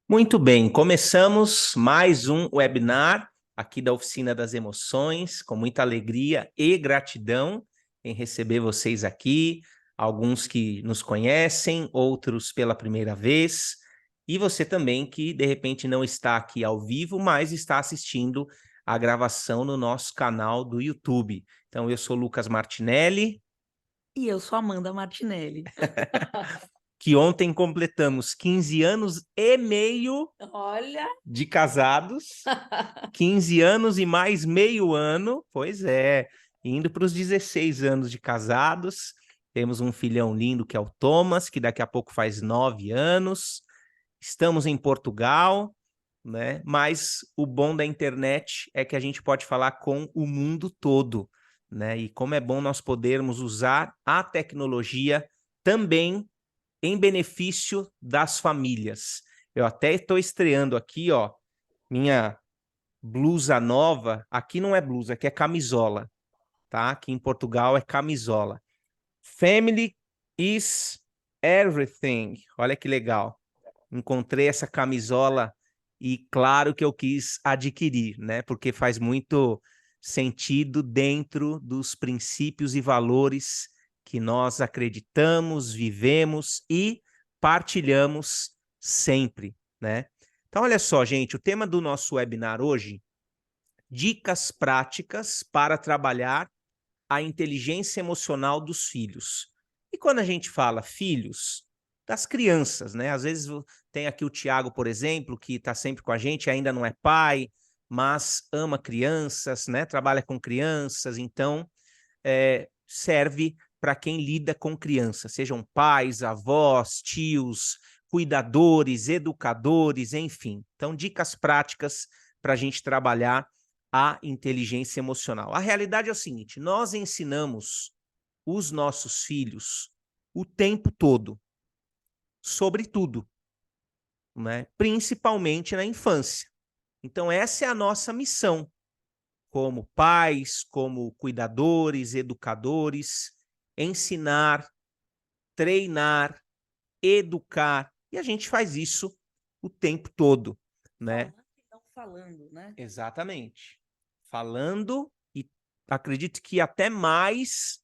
Muito bem, começamos mais um webinar aqui da Oficina das Emoções, com muita alegria e gratidão em receber vocês aqui, alguns que nos conhecem, outros pela primeira vez, e você também que de repente não está aqui ao vivo, mas está assistindo a gravação no nosso canal do YouTube. Então, eu sou Lucas Martinelli. E eu sou Amanda Martinelli. Que ontem completamos 15 anos e meio Olha! de casados, 15 anos e mais meio ano, pois é, indo para os 16 anos de casados. Temos um filhão lindo que é o Thomas, que daqui a pouco faz 9 anos. Estamos em Portugal, né? Mas o bom da internet é que a gente pode falar com o mundo todo, né? E como é bom nós podermos usar a tecnologia também em benefício das famílias. Eu até estou estreando aqui, ó, minha blusa nova. Aqui não é blusa, aqui é camisola, tá? Aqui em Portugal é camisola. Family is everything. Olha que legal. Encontrei essa camisola e claro que eu quis adquirir, né? Porque faz muito sentido dentro dos princípios e valores que nós acreditamos, vivemos e partilhamos sempre, né? Então, olha só, gente, o tema do nosso webinar hoje, dicas práticas para trabalhar a inteligência emocional dos filhos. E quando a gente fala filhos, das crianças, né? Às vezes tem aqui o Tiago, por exemplo, que está sempre com a gente, ainda não é pai, mas ama crianças, né? Trabalha com crianças, então serve para quem lida com crianças, sejam pais, avós, tios, cuidadores, educadores, enfim. Então, dicas práticas para a gente trabalhar a inteligência emocional. A realidade é o seguinte: nós ensinamos os nossos filhos o tempo todo, sobre tudo, né? Principalmente na infância. Então, essa é a nossa missão, como pais, como cuidadores, educadores, ensinar, treinar, educar, e a gente faz isso o tempo todo, né? Falando e não falando, né? Exatamente. Falando e acredito que até mais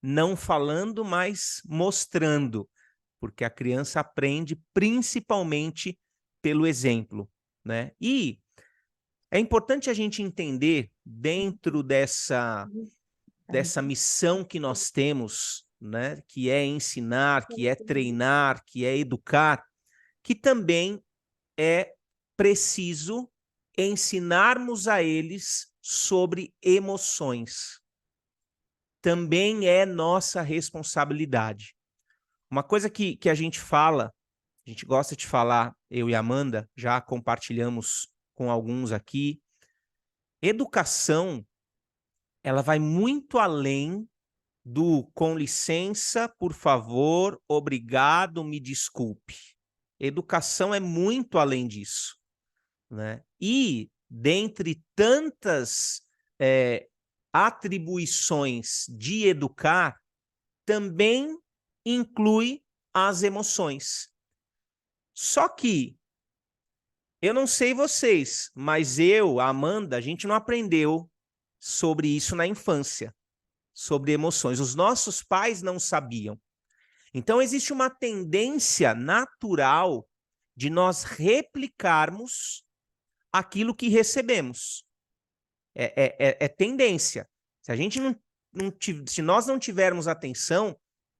não falando, mas mostrando, porque a criança aprende principalmente pelo exemplo, né? E é importante a gente entender dentro dessa missão que nós temos, né, que é ensinar, que é treinar, que é educar, que também é preciso ensinarmos a eles sobre emoções. Também é nossa responsabilidade. Uma coisa que a gente fala, a gente gosta de falar, eu e a Amanda, já compartilhamos com alguns aqui, educação, ela vai muito além do com licença, por favor, obrigado, me desculpe. Educação é muito além disso, né? E, dentre tantas atribuições de educar, também inclui as emoções. Só que, eu não sei vocês, mas eu, a Amanda, a gente não aprendeu sobre isso na infância, sobre emoções. Os nossos pais não sabiam. Então, existe uma tendência natural de nós replicarmos aquilo que recebemos. É tendência. Se a gente se nós não tivermos atenção,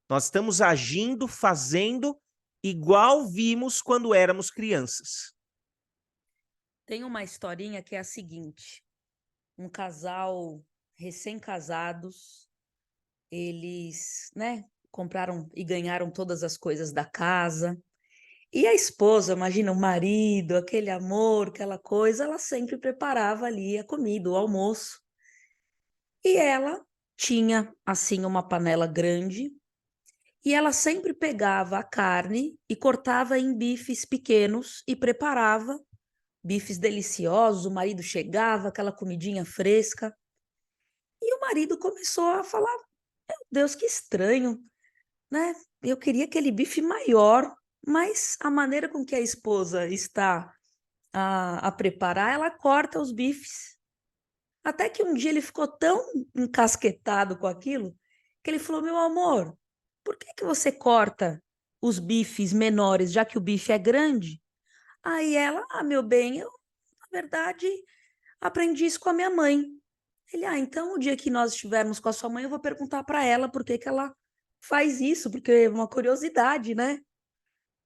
nós estamos agindo, fazendo igual vimos quando éramos crianças. Tem uma historinha que é a seguinte: um casal recém-casados, eles, né, compraram e ganharam todas as coisas da casa. E a esposa, imagina o marido, aquele amor, aquela coisa, ela sempre preparava ali a comida, o almoço. E ela tinha, assim, uma panela grande. E ela sempre pegava a carne e cortava em bifes pequenos e preparava bifes deliciosos. O marido chegava, aquela comidinha fresca. E o marido começou a falar: Meu Deus, que estranho, né? Eu queria aquele bife maior. Mas a maneira com que a esposa está a preparar, ela corta os bifes. Até que um dia ele ficou tão encasquetado com aquilo, que ele falou: "Meu amor, por que que você corta os bifes menores, já que o bife é grande?" Aí ela: "Ah, meu bem, eu, na verdade, aprendi isso com a minha mãe." Ele: "Ah, então o dia que nós estivermos com a sua mãe, eu vou perguntar para ela por que que ela faz isso, porque é uma curiosidade, né."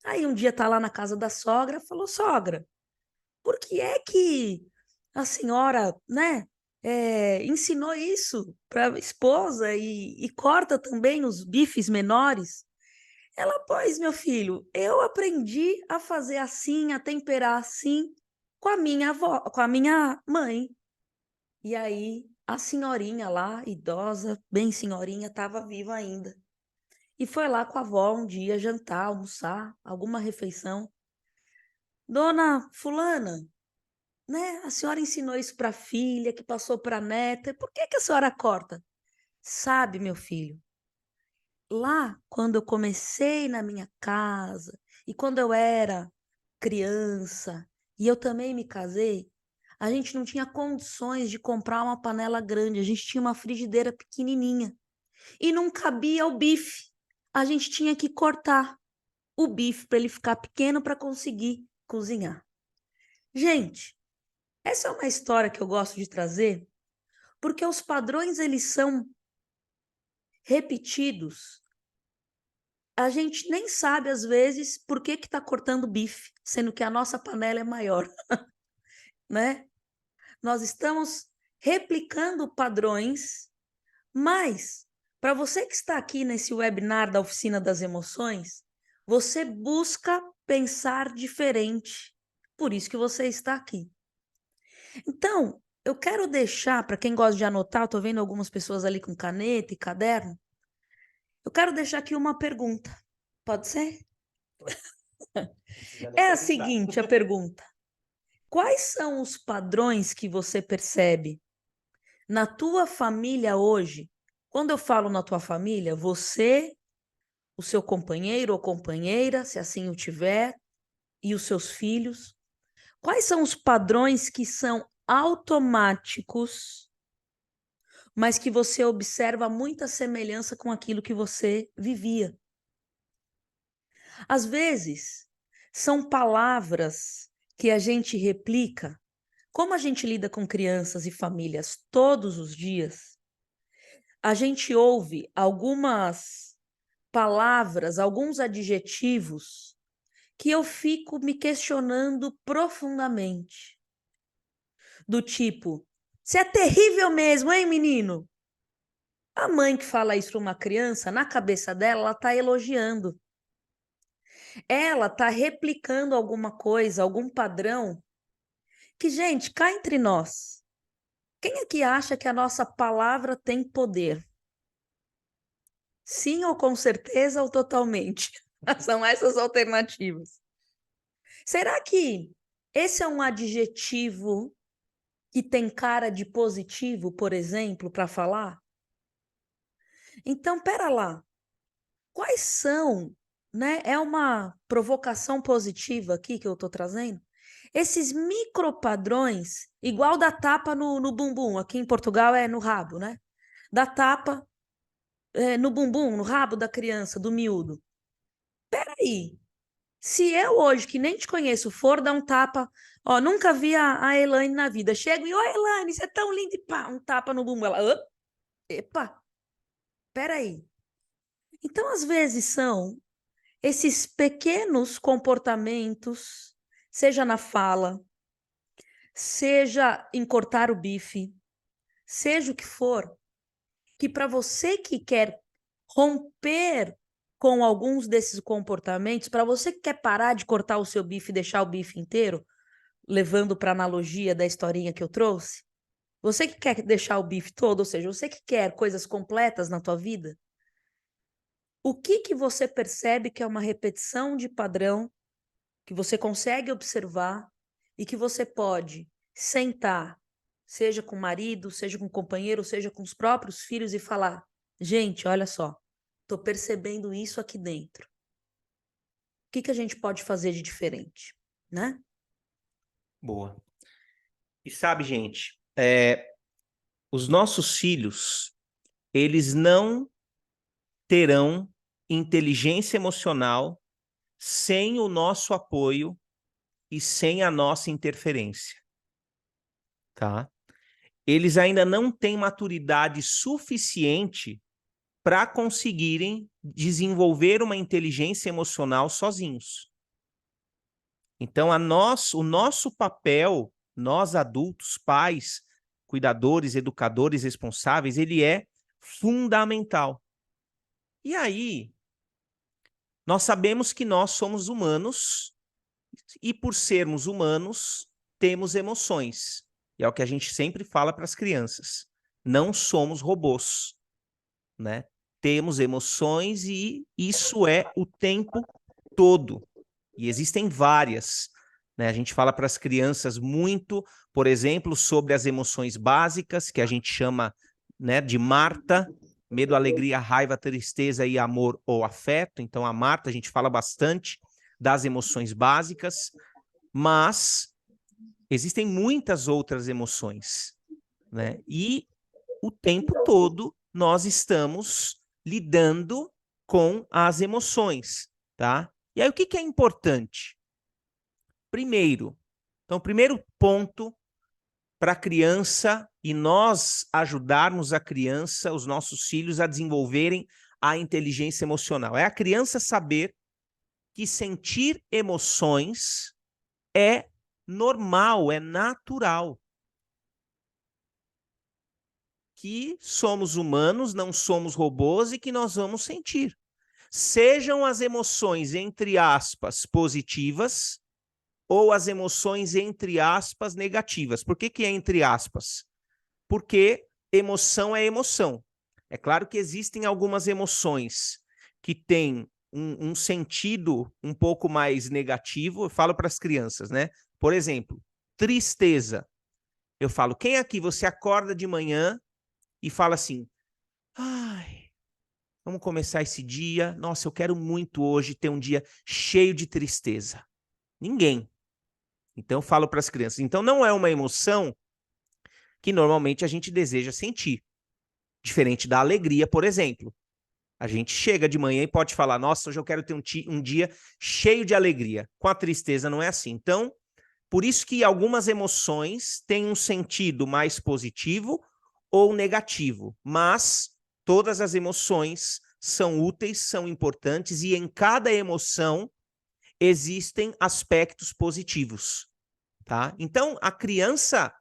Aí um dia tá lá na casa da sogra, falou: "Sogra, por que é que a senhora, né, ensinou isso para a esposa e corta também os bifes menores?" Ela: "Pois, meu filho, eu aprendi a fazer assim, a temperar assim, com a minha avó, com a minha mãe." E aí a senhorinha lá, idosa, bem senhorinha, estava viva ainda. E foi lá com a avó um dia jantar, almoçar, alguma refeição. "Dona fulana, né, a senhora ensinou isso para a filha, que passou para a neta, por que que a senhora corta?" "Sabe, meu filho, lá quando eu comecei na minha casa e quando eu era criança e eu também me casei, a gente não tinha condições de comprar uma panela grande, a gente tinha uma frigideira pequenininha e não cabia o bife. A gente tinha que cortar o bife para ele ficar pequeno para conseguir cozinhar." Gente, essa é uma história que eu gosto de trazer, porque os padrões eles são repetidos. A gente nem sabe às vezes por que que tá cortando bife, sendo que a nossa panela é maior, né? Nós estamos replicando padrões, mas para você que está aqui nesse webinar da Oficina das Emoções, você busca pensar diferente. Por isso que você está aqui. Então, eu quero deixar, para quem gosta de anotar, eu estou vendo algumas pessoas ali com caneta e caderno, eu quero deixar aqui uma pergunta. Pode ser? É a seguinte, a pergunta: quais são os padrões que você percebe na tua família hoje? Quando eu falo na tua família, você, o seu companheiro ou companheira, se assim o tiver, e os seus filhos. Quais são os padrões que são automáticos, mas que você observa muita semelhança com aquilo que você vivia? Às vezes, são palavras que a gente replica. Como a gente lida com crianças e famílias todos os dias, a gente ouve algumas palavras, alguns adjetivos que eu fico me questionando profundamente. Do tipo: "Você é terrível mesmo, hein, menino?" A mãe que fala isso para uma criança, na cabeça dela, ela está elogiando. Ela está replicando alguma coisa, algum padrão que, gente, cá entre nós, quem é que acha que a nossa palavra tem poder? Sim ou com certeza ou totalmente? São essas alternativas. Será que esse é um adjetivo que tem cara de positivo, por exemplo, para falar? Então, espera lá. Quais são, né? É uma provocação positiva aqui que eu estou trazendo. Esses micropadrões, igual da tapa no bumbum, aqui em Portugal é no rabo, né? Da tapa no bumbum, no rabo da criança, do miúdo. Peraí, se eu hoje, que nem te conheço, for dar um tapa, ó, nunca vi a Elaine na vida, chego e, ô Elaine, você é tão linda, e pá, um tapa no bumbum. Ela, epa, peraí. Então, às vezes são esses pequenos comportamentos, seja na fala, seja em cortar o bife, seja o que for, que para você que quer romper com alguns desses comportamentos, para você que quer parar de cortar o seu bife e deixar o bife inteiro, levando para a analogia da historinha que eu trouxe, você que quer deixar o bife todo, ou seja, você que quer coisas completas na tua vida, o que que você percebe que é uma repetição de padrão que você consegue observar e que você pode sentar, seja com o marido, seja com o companheiro, seja com os próprios filhos e falar: gente, olha só, estou percebendo isso aqui dentro. que a gente pode fazer de diferente, né? Boa. E sabe, gente, os nossos filhos, eles não terão inteligência emocional sem o nosso apoio e sem a nossa interferência, tá? Eles ainda não têm maturidade suficiente para conseguirem desenvolver uma inteligência emocional sozinhos. Então, o nosso papel, nós adultos, pais, cuidadores, educadores responsáveis, ele é fundamental. E aí, nós sabemos que nós somos humanos e, por sermos humanos, temos emoções. E é o que a gente sempre fala para as crianças. Não somos robôs, né? Temos emoções e isso é o tempo todo. E existem várias, né? A gente fala para as crianças muito, por exemplo, sobre as emoções básicas, que a gente chama, né, de Marta, medo, alegria, raiva, tristeza e amor ou afeto. Então, a Marta, a gente fala bastante das emoções básicas, mas existem muitas outras emoções, né? E o tempo todo nós estamos lidando com as emoções, tá? E aí, o que é importante? Primeiro, então, o primeiro ponto para a criança e nós ajudarmos a criança, os nossos filhos, a desenvolverem a inteligência emocional. É a criança saber que sentir emoções é normal, é natural. Que somos humanos, não somos robôs e que nós vamos sentir. Sejam as emoções, entre aspas, positivas ou as emoções, entre aspas, negativas. Por que é entre aspas? Porque emoção é emoção. É claro que existem algumas emoções que têm um sentido um pouco mais negativo. Eu falo para as crianças, né? Por exemplo, tristeza. Eu falo, quem aqui você acorda de manhã e fala assim, ai, vamos começar esse dia. Nossa, eu quero muito hoje ter um dia cheio de tristeza. Ninguém. Então eu falo para as crianças. Então não é uma emoção que normalmente a gente deseja sentir. Diferente da alegria, por exemplo. A gente chega de manhã e pode falar, nossa, hoje eu quero ter um dia cheio de alegria. Com a tristeza não é assim. Então, por isso que algumas emoções têm um sentido mais positivo ou negativo, mas todas as emoções são úteis, são importantes e em cada emoção existem aspectos positivos, tá? Então, a criança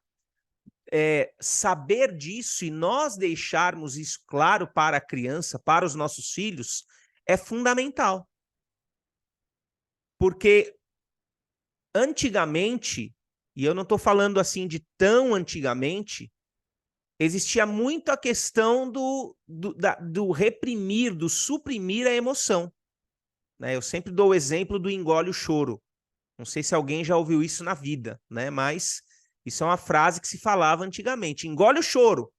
saber disso e nós deixarmos isso claro para a criança, para os nossos filhos, é fundamental. Porque antigamente, e eu não estou falando assim de tão antigamente, existia muito a questão do reprimir, do suprimir a emoção. Né? Eu sempre dou o exemplo do engole o choro. Não sei se alguém já ouviu isso na vida, né? Mas isso é uma frase que se falava antigamente. Engole o choro.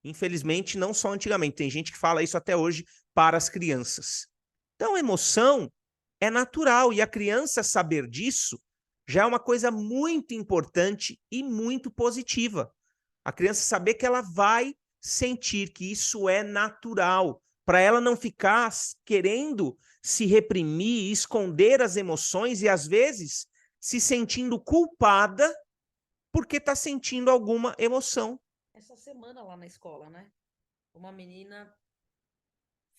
Infelizmente, não só antigamente. Tem gente que fala isso até hoje para as crianças. Então, emoção é natural e a criança saber disso já é uma coisa muito importante e muito positiva. A criança saber que ela vai sentir que isso é natural, para ela não ficar querendo se reprimir, esconder as emoções e às vezes se sentindo culpada porque está sentindo alguma emoção. Essa semana lá na escola, né? Uma menina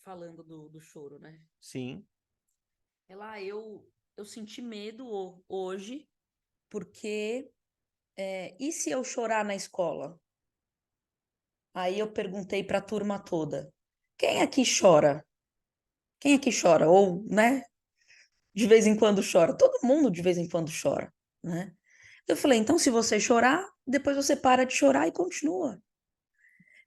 falando do choro, né? Sim. Ela, eu senti medo hoje, porque e se eu chorar na escola? Aí eu perguntei para a turma toda: quem aqui chora? Quem aqui chora? Ou, né? De vez em quando chora. Todo mundo de vez em quando chora, né? Eu falei: então, se você chorar, depois você para de chorar e continua.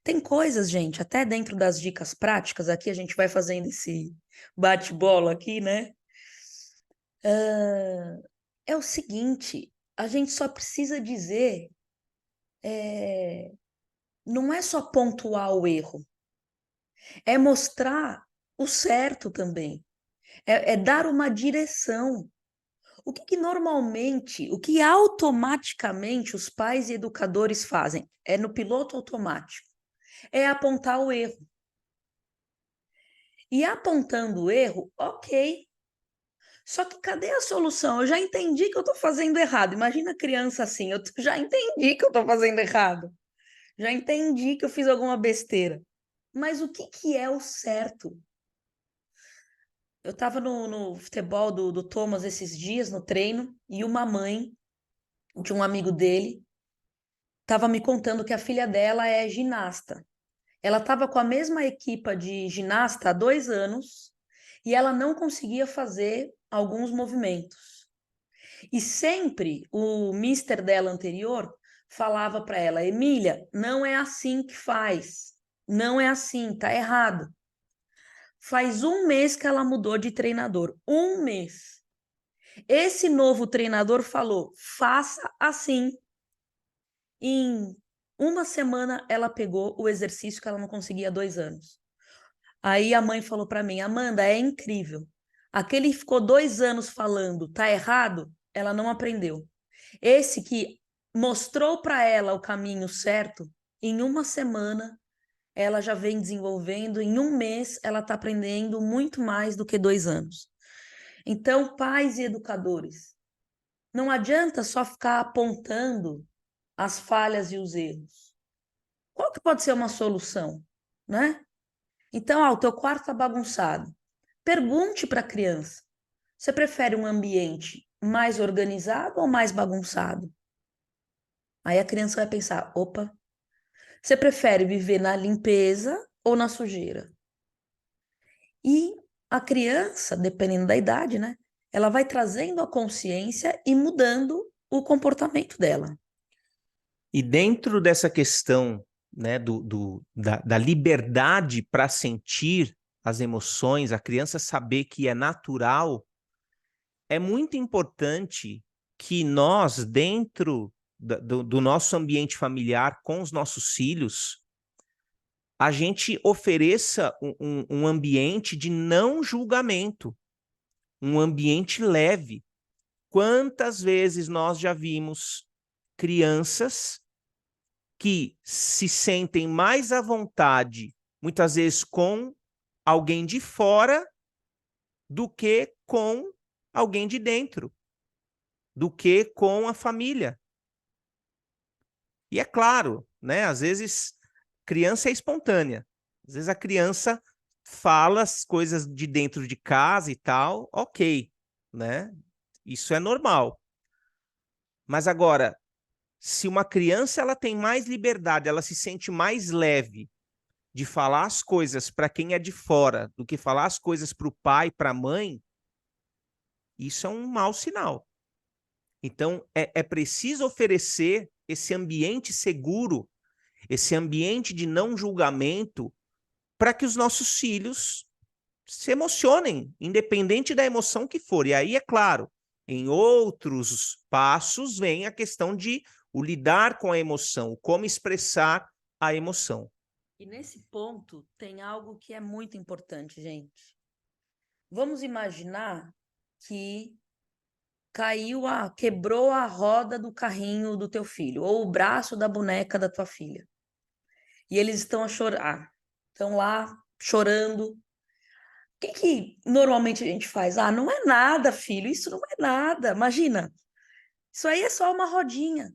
Tem coisas, gente, até dentro das dicas práticas, aqui a gente vai fazendo esse bate-bola aqui, né? É o seguinte, a gente só precisa dizer, não é só pontuar o erro, é mostrar o certo também. É dar uma direção. O que automaticamente os pais e educadores fazem? É no piloto automático. É apontar o erro. E apontando o erro, ok. Só que cadê a solução? Eu já entendi que eu estou fazendo errado. Imagina a criança assim, eu já entendi que eu estou fazendo errado. Já entendi que eu fiz alguma besteira. Mas o que é o certo? Eu estava no futebol do Thomas esses dias, no treino, e uma mãe de um amigo dele estava me contando que a filha dela é ginasta. Ela estava com a mesma equipa de ginasta há 2 anos e ela não conseguia fazer alguns movimentos. E sempre o mister dela anterior falava para ela: Emília, não é assim que faz. Não é assim, tá errado. Faz 1 mês que ela mudou de treinador. 1 mês. Esse novo treinador falou: faça assim. Em 1 semana, ela pegou o exercício que ela não conseguia há 2 anos. Aí a mãe falou para mim: Amanda, é incrível. Aquele que ficou 2 anos falando, tá errado, ela não aprendeu. Esse que mostrou para ela o caminho certo, em 1 semana, ela já vem desenvolvendo, em 1 mês, ela está aprendendo muito mais do que 2 anos. Então, pais e educadores, não adianta só ficar apontando as falhas e os erros. Qual que pode ser uma solução, né? Então, o teu quarto está bagunçado. Pergunte para a criança: você prefere um ambiente mais organizado ou mais bagunçado? Aí a criança vai pensar: opa, você prefere viver na limpeza ou na sujeira? E a criança, dependendo da idade, né? Ela vai trazendo a consciência e mudando o comportamento dela. E dentro dessa questão, né, da liberdade para sentir as emoções, a criança saber que é natural, é muito importante que nós, dentro do nosso ambiente familiar, com os nossos filhos, a gente ofereça um ambiente de não julgamento, um ambiente leve. Quantas vezes nós já vimos crianças que se sentem mais à vontade, muitas vezes com alguém de fora, do que com alguém de dentro, do que com a família. E é claro, né? Às vezes criança é espontânea. Às vezes a criança fala as coisas de dentro de casa e tal, ok, né? Isso é normal. Mas agora, se uma criança ela tem mais liberdade, ela se sente mais leve de falar as coisas para quem é de fora do que falar as coisas para o pai, para a mãe, isso é um mau sinal. Então, é preciso oferecer esse ambiente seguro, esse ambiente de não julgamento, para que os nossos filhos se emocionem, independente da emoção que for. E aí, é claro, em outros passos vem a questão de o lidar com a emoção, o como expressar a emoção. E nesse ponto tem algo que é muito importante, gente. Vamos imaginar que quebrou a roda do carrinho do teu filho, ou o braço da boneca da tua filha. E eles estão a chorar, estão lá chorando. O que normalmente a gente faz? Ah, não é nada, filho, isso não é nada. Imagina, isso aí é só uma rodinha.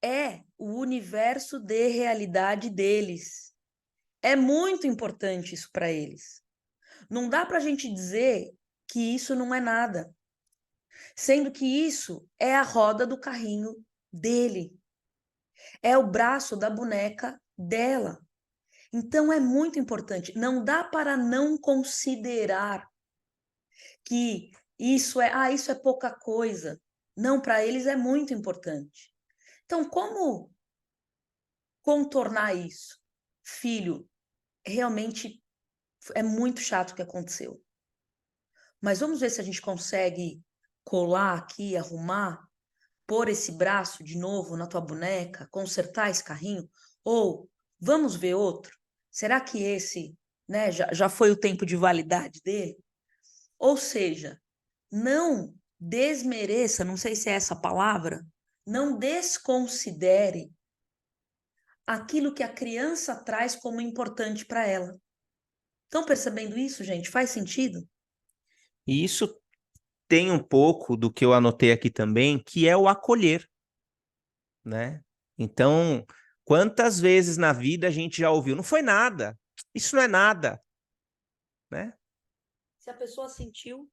É o universo de realidade deles. É muito importante isso para eles. Não dá para a gente dizer que isso não é nada, sendo que isso é a roda do carrinho dele, é o braço da boneca dela. Então é muito importante. Não dá para não considerar que isso é pouca coisa. Não, para eles é muito importante. Então, como contornar isso? Filho, realmente é muito chato o que aconteceu. Mas vamos ver se a gente consegue colar aqui, arrumar, pôr esse braço de novo na tua boneca, consertar esse carrinho? Ou vamos ver outro? Será que esse, né, já foi o tempo de validade dele? Ou seja, não desmereça, não sei se é essa a palavra, não desconsidere aquilo que a criança traz como importante para ela. Estão percebendo isso, gente? Faz sentido? E isso tem um pouco do que eu anotei aqui também, que é o acolher, né? Então, quantas vezes na vida a gente já ouviu, não foi nada, isso não é nada, né? Se a pessoa sentiu,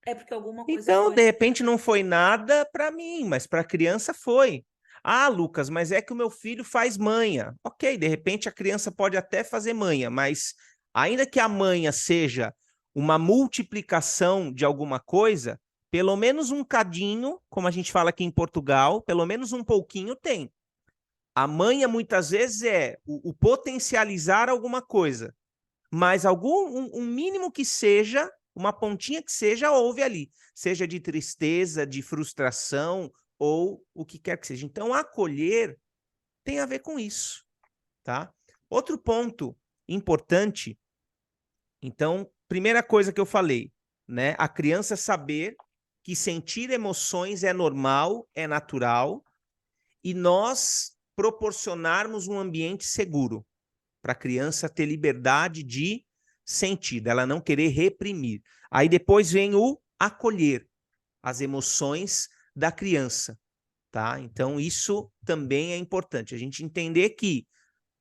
é porque alguma coisa Então, foi. de repente, não foi nada para mim, mas para a criança foi. Ah, Lucas, mas é que o meu filho faz manha. Ok, de repente a criança pode até fazer manha, mas ainda que a manha seja uma multiplicação de alguma coisa, pelo menos um cadinho, como a gente fala aqui em Portugal, pelo menos um pouquinho tem. A manha muitas vezes é o potencializar alguma coisa, mas um mínimo que seja, uma pontinha que seja, houve ali, seja de tristeza, de frustração ou o que quer que seja. Então, acolher tem a ver com isso, tá? Outro ponto importante, então, primeira coisa que eu falei, né? A criança saber que sentir emoções é normal, é natural, e nós proporcionarmos um ambiente seguro para a criança ter liberdade de sentir, ela não querer reprimir. Aí depois vem o acolher as emoções da criança, tá? Então isso também é importante, a gente entender que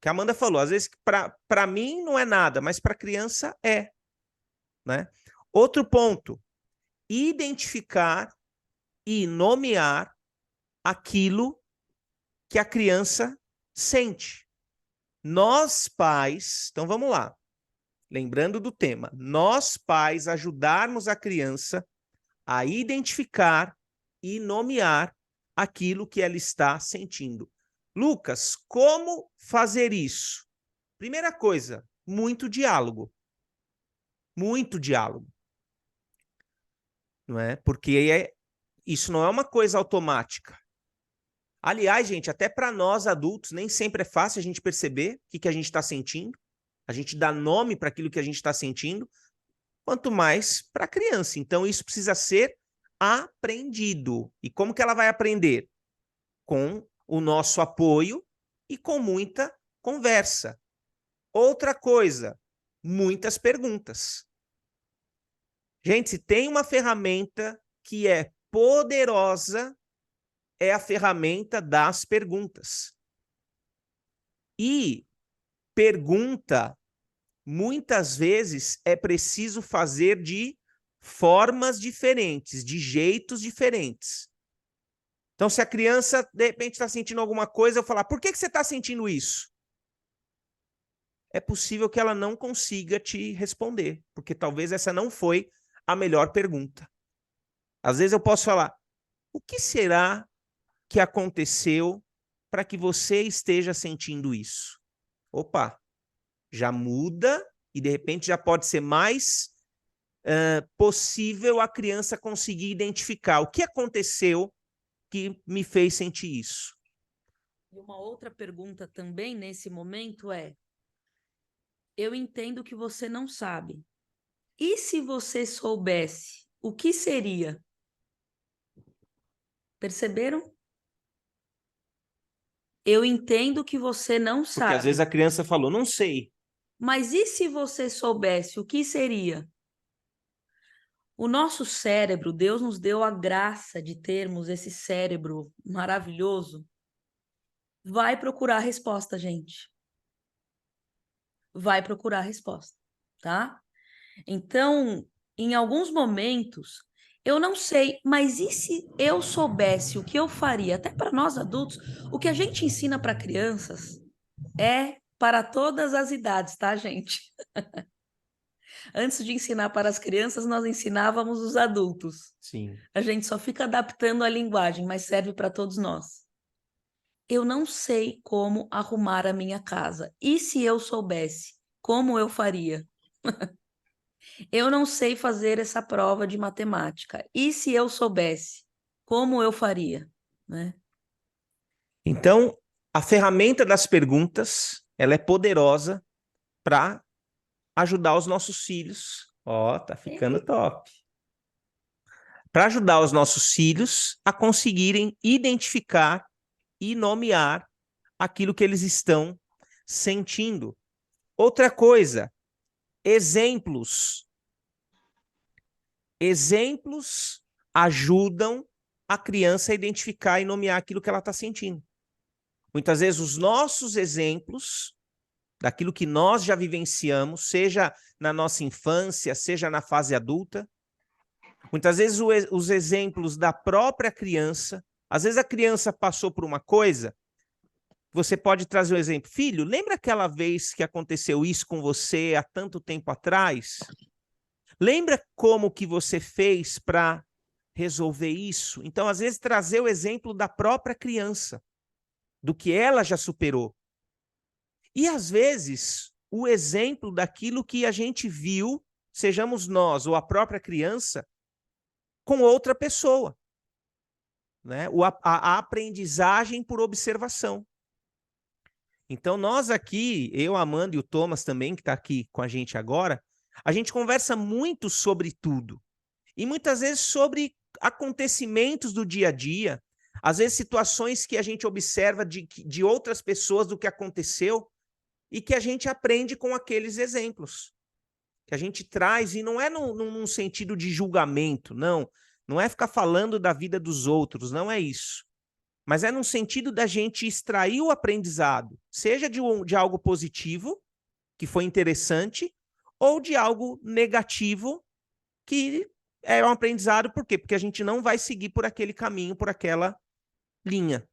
a Amanda falou, às vezes para mim não é nada, mas para a criança é, né? Outro ponto, identificar e nomear aquilo que a criança sente. Nós pais, então vamos lá. Lembrando do tema, nós pais ajudarmos a criança a identificar e nomear aquilo que ela está sentindo. Lucas, como fazer isso? Primeira coisa, muito diálogo. Muito diálogo. Não é? Porque isso não é uma coisa automática. Aliás, gente, até para nós adultos, nem sempre é fácil a gente perceber o que a gente está sentindo. A gente dá nome para aquilo que a gente está sentindo, quanto mais para a criança. Então, isso precisa ser aprendido. E como que ela vai aprender? Com o nosso apoio e com muita conversa. Outra coisa, muitas perguntas. Gente, se tem uma ferramenta que é poderosa, é a ferramenta das perguntas. E pergunta, muitas vezes, é preciso fazer de formas diferentes, de jeitos diferentes. Então, se a criança, de repente, está sentindo alguma coisa, eu falar, por que você está sentindo isso? É possível que ela não consiga te responder, porque talvez essa não foi a melhor pergunta. Às vezes eu posso falar, o que será que aconteceu para que você esteja sentindo isso? Opa, já muda e de repente já pode ser mais possível a criança conseguir identificar o que aconteceu que me fez sentir isso. E uma outra pergunta também nesse momento é: eu entendo que você não sabe. E se você soubesse, o que seria? Perceberam? Eu entendo que você não Porque às sabe. vezes a criança falou, não sei. Mas e se você soubesse, o que seria? O nosso cérebro, Deus nos deu a graça de termos esse cérebro maravilhoso. Vai procurar a resposta, gente. Vai procurar a resposta, tá? Então, em alguns momentos, eu não sei, mas e se eu soubesse o que eu faria? Até para nós adultos, o que a gente ensina para crianças é para todas as idades, tá, gente? Antes de ensinar para as crianças, nós ensinávamos os adultos. Sim. A gente só fica adaptando a linguagem, mas serve para todos nós. Eu não sei como arrumar a minha casa. E se eu soubesse, como eu faria? Eu não sei fazer essa prova de matemática. E se eu soubesse, como eu faria? Né? Então, a ferramenta das perguntas, ela é poderosa para ajudar os nossos filhos Ó, tá ficando top. Para ajudar os nossos filhos a conseguirem identificar e nomear aquilo que eles estão sentindo. Outra coisa, exemplos. Exemplos ajudam a criança a identificar e nomear aquilo que ela está sentindo. Muitas vezes os nossos exemplos, daquilo que nós já vivenciamos, seja na nossa infância, seja na fase adulta, muitas vezes os exemplos da própria criança, às vezes a criança passou por uma coisa, você pode trazer um exemplo. Filho, lembra aquela vez que aconteceu isso com você há tanto tempo atrás? Lembra como que você fez para resolver isso? Então, às vezes, trazer o exemplo da própria criança, do que ela já superou. E, às vezes, o exemplo daquilo que a gente viu, sejamos nós ou a própria criança, com outra pessoa. Né? A aprendizagem por observação. Então, nós aqui, eu, a Amanda e o Thomas também, que está aqui com a gente agora, a gente conversa muito sobre tudo. E muitas vezes sobre acontecimentos do dia a dia, às vezes situações que a gente observa de outras pessoas do que aconteceu e que a gente aprende com aqueles exemplos. Que a gente traz, e não é num sentido de julgamento, não. Não é ficar falando da vida dos outros, não é isso. Mas é num sentido da gente extrair o aprendizado, seja de algo positivo, que foi interessante, ou de algo negativo, que é um aprendizado. Por quê? Porque a gente não vai seguir por aquele caminho, por aquela linha.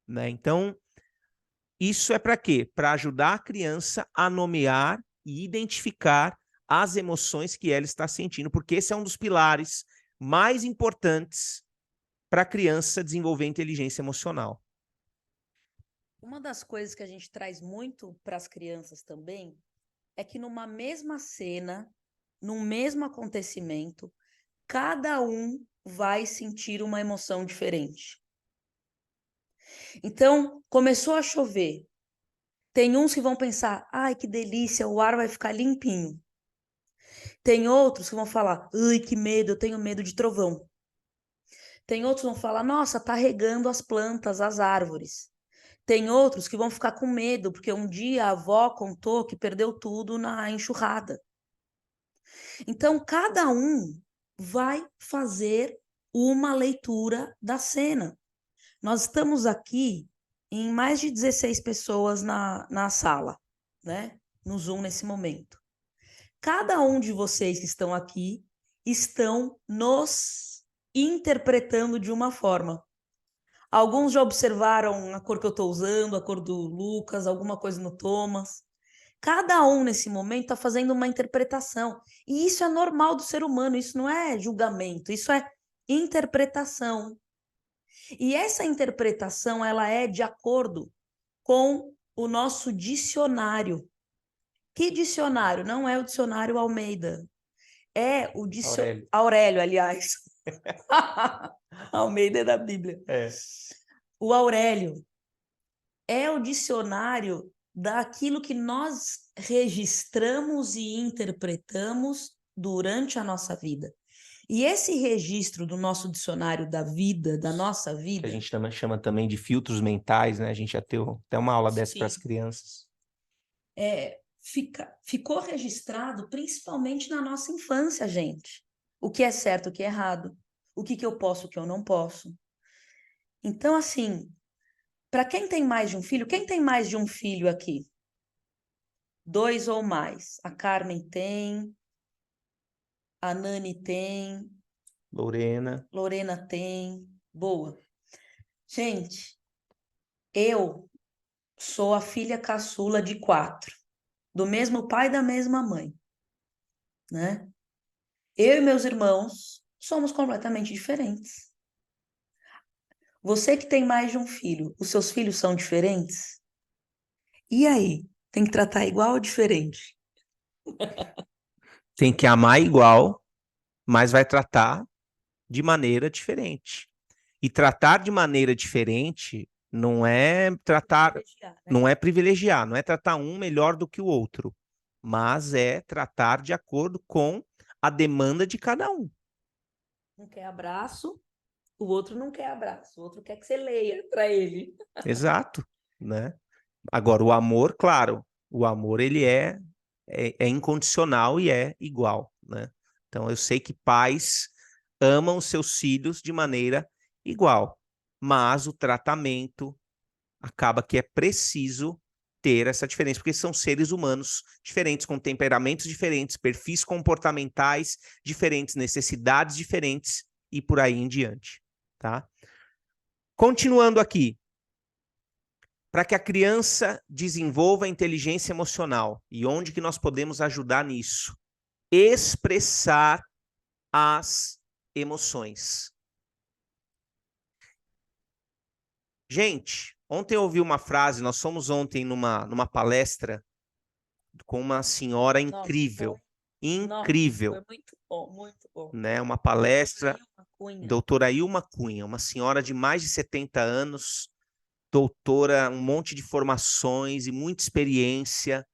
Né? Então, isso é para quê? Para ajudar a criança a nomear e identificar as emoções que ela está sentindo, porque esse é um dos pilares mais importantes para a criança desenvolver inteligência emocional. Uma das coisas que a gente traz muito para as crianças também é que numa mesma cena, num mesmo acontecimento, cada um vai sentir uma emoção diferente. Então, começou a chover. Tem uns que vão pensar, ai, que delícia, o ar vai ficar limpinho. Tem outros que vão falar, ai, que medo, eu tenho medo de trovão. Tem outros que vão falar, nossa, tá regando as plantas, as árvores. Tem outros que vão ficar com medo, porque um dia a avó contou que perdeu tudo na enxurrada. Então, cada um vai fazer uma leitura da cena. Nós estamos aqui em mais de 16 pessoas na sala, né? No Zoom nesse momento. Cada um de vocês que estão aqui estão nos interpretando de uma forma. Alguns já observaram a cor que eu estou usando, a cor do Lucas, alguma coisa no Thomas. Cada um nesse momento está fazendo uma interpretação. E isso é normal do ser humano, isso não é julgamento, isso é interpretação. E essa interpretação, ela é de acordo com o nosso dicionário. Que dicionário? Não é o dicionário Almeida. É o dicionário... Aurélio, aliás. Almeida é da Bíblia. É. O Aurélio é o dicionário daquilo que nós registramos e interpretamos durante a nossa vida. E esse registro do nosso dicionário da vida, da nossa vida... Que a gente chama também de filtros mentais, né? A gente já teve até uma aula dessa para as crianças. Ficou registrado principalmente na nossa infância, gente. O que é certo, o que é errado. O que eu posso, o que eu não posso. Então, assim, para quem tem mais de um filho, quem tem mais de um filho aqui? 2 ou mais. A Carmen tem, a Nani tem, Lorena tem. Boa. Gente, eu sou a filha caçula de 4, do mesmo pai e da mesma mãe, né? Eu e meus irmãos somos completamente diferentes. Você que tem mais de um filho, os seus filhos são diferentes? E aí? Tem que tratar igual ou diferente? Tem que amar igual, mas vai tratar de maneira diferente. E tratar de maneira diferente não é tratar, não é privilegiar, não é tratar um melhor do que o outro, mas é tratar de acordo com a demanda de cada um. Um quer abraço, o outro não quer abraço, o outro quer que você leia para ele. Exato, né? Agora, o amor, claro, o amor ele é incondicional e é igual, né? Então, eu sei que pais amam os seus filhos de maneira igual, mas o tratamento acaba que é preciso ter essa diferença, porque são seres humanos diferentes, com temperamentos diferentes, perfis comportamentais diferentes, necessidades diferentes e por aí em diante, tá? Continuando aqui, para que a criança desenvolva a inteligência emocional. E onde que nós podemos ajudar nisso? Expressar as emoções. Gente, ontem eu ouvi uma frase, nós fomos ontem numa palestra com uma senhora incrível, incrível, Foi muito bom, muito bom. né? Uma palestra, Ilma Cunha. doutora Ilma Cunha, uma senhora de mais de 70 anos, doutora, um monte de formações e muita experiência,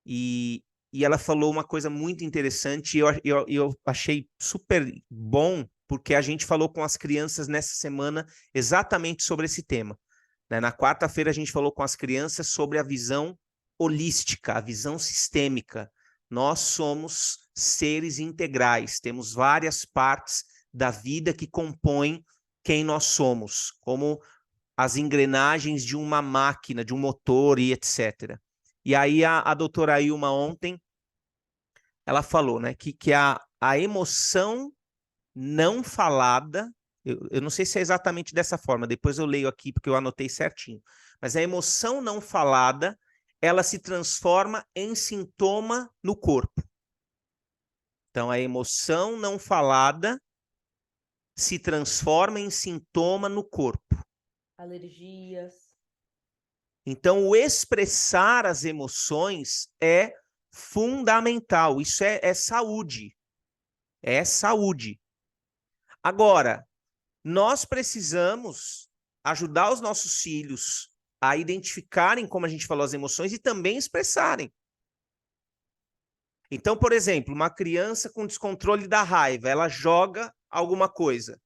e ela falou uma coisa muito interessante, e eu achei super bom, porque a gente falou com as crianças nessa semana exatamente sobre esse tema, né? Na quarta-feira a gente falou com as crianças sobre a visão holística, a visão sistêmica. Nós somos seres integrais, temos várias partes da vida que compõem quem nós somos, como as engrenagens de uma máquina, de um motor e etc. E aí a doutora Ilma ontem, ela falou, né, que a emoção não falada, eu não sei se é exatamente dessa forma, depois eu leio aqui porque eu anotei certinho, mas a emoção não falada, ela se transforma em sintoma no corpo. Então, a emoção não falada se transforma em sintoma no corpo. Alergias. Então, o expressar as emoções é fundamental. Isso é saúde. É saúde. Agora, nós precisamos ajudar os nossos filhos a identificarem, como a gente falou, as emoções e também expressarem. Então, por exemplo, uma criança com descontrole da raiva, ela joga alguma coisa,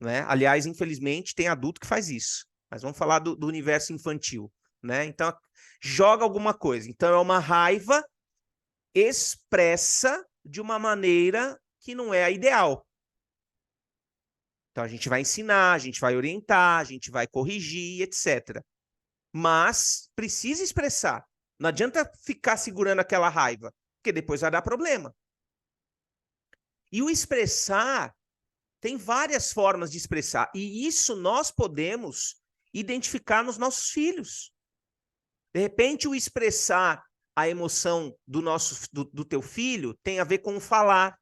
né? Aliás, infelizmente, tem adulto que faz isso. Mas vamos falar do universo infantil, né? Então, joga alguma coisa. Então, é uma raiva expressa de uma maneira que não é a ideal. Então, a gente vai ensinar, a gente vai orientar, a gente vai corrigir, etc. Mas precisa expressar. Não adianta ficar segurando aquela raiva, porque depois vai dar problema. E o expressar, tem várias formas de expressar. E isso nós podemos identificar nos nossos filhos. De repente, o expressar a emoção do teu filho tem a ver com falar.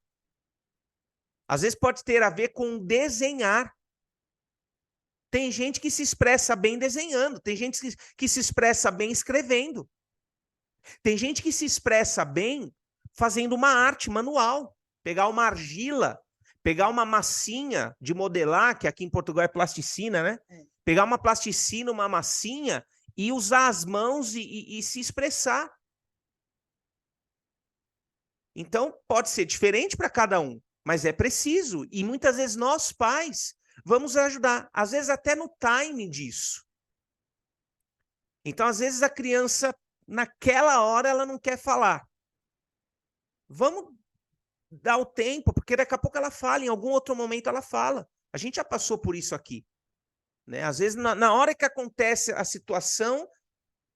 Às vezes pode ter a ver com desenhar. Tem gente que se expressa bem desenhando, tem gente que se expressa bem escrevendo. Tem gente que se expressa bem fazendo uma arte manual. Pegar uma argila, pegar uma massinha de modelar, que aqui em Portugal é plasticina, né? Pegar uma plasticina, uma massinha e usar as mãos e se expressar. Então, pode ser diferente para cada um, mas é preciso. E muitas vezes nós, pais, vamos ajudar. Às vezes até no timing disso. Então, às vezes a criança, naquela hora, ela não quer falar. Vamos dar o tempo, porque daqui a pouco ela fala, em algum outro momento ela fala. A gente já passou por isso aqui, né? Às vezes, na hora que acontece a situação,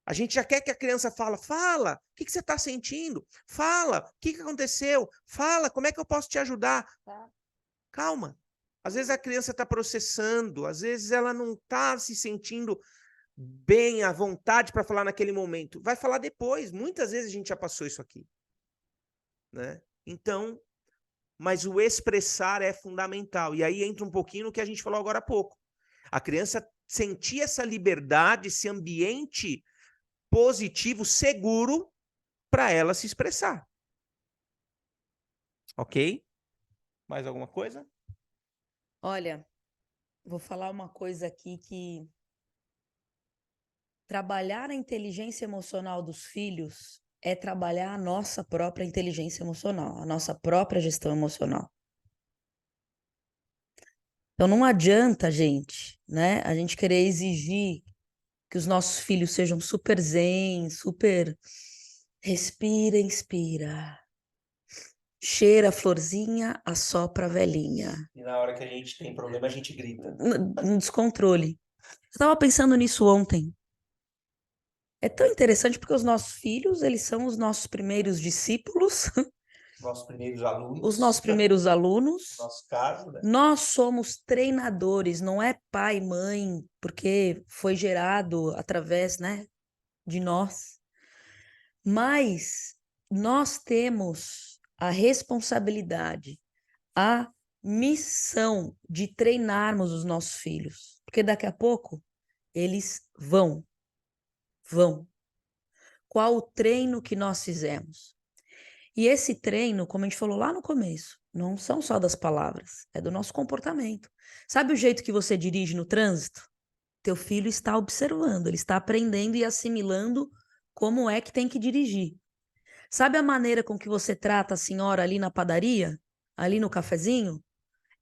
a gente já quer que a criança fala, o que você está sentindo? Fala, o que aconteceu? Fala, como é que eu posso te ajudar? Tá. Calma. Às vezes a criança está processando, às vezes ela não está se sentindo bem, à vontade para falar naquele momento. Vai falar depois. Muitas vezes a gente já passou isso aqui, né? Então, mas o expressar é fundamental. E aí entra um pouquinho no que a gente falou agora há pouco. A criança sentir essa liberdade, esse ambiente positivo, seguro, para ela se expressar. Ok? Mais alguma coisa? Olha, vou falar uma coisa aqui que trabalhar a inteligência emocional dos filhos é trabalhar a nossa própria inteligência emocional, a nossa própria gestão emocional. Então não adianta, gente, né, a gente querer exigir que os nossos filhos sejam super zen, super respira, inspira. Cheira a florzinha, assopra a velhinha. E na hora que a gente tem problema, a gente grita. Um descontrole. Eu estava pensando nisso ontem. É tão interessante porque os nossos filhos, eles são os nossos primeiros discípulos, Nossos primeiros alunos. os nossos primeiros alunos. No nosso caso, né? Nós somos treinadores, não é pai, mãe, porque foi gerado através, né, de nós. Mas nós temos a responsabilidade, a missão de treinarmos os nossos filhos, porque daqui a pouco eles vão. Qual o treino que nós fizemos? E esse treino, como a gente falou lá no começo, não são só das palavras, é do nosso comportamento. Sabe o jeito que você dirige no trânsito? Teu filho está observando, ele está aprendendo e assimilando como é que tem que dirigir. Sabe a maneira com que você trata a senhora ali na padaria, ali no cafezinho?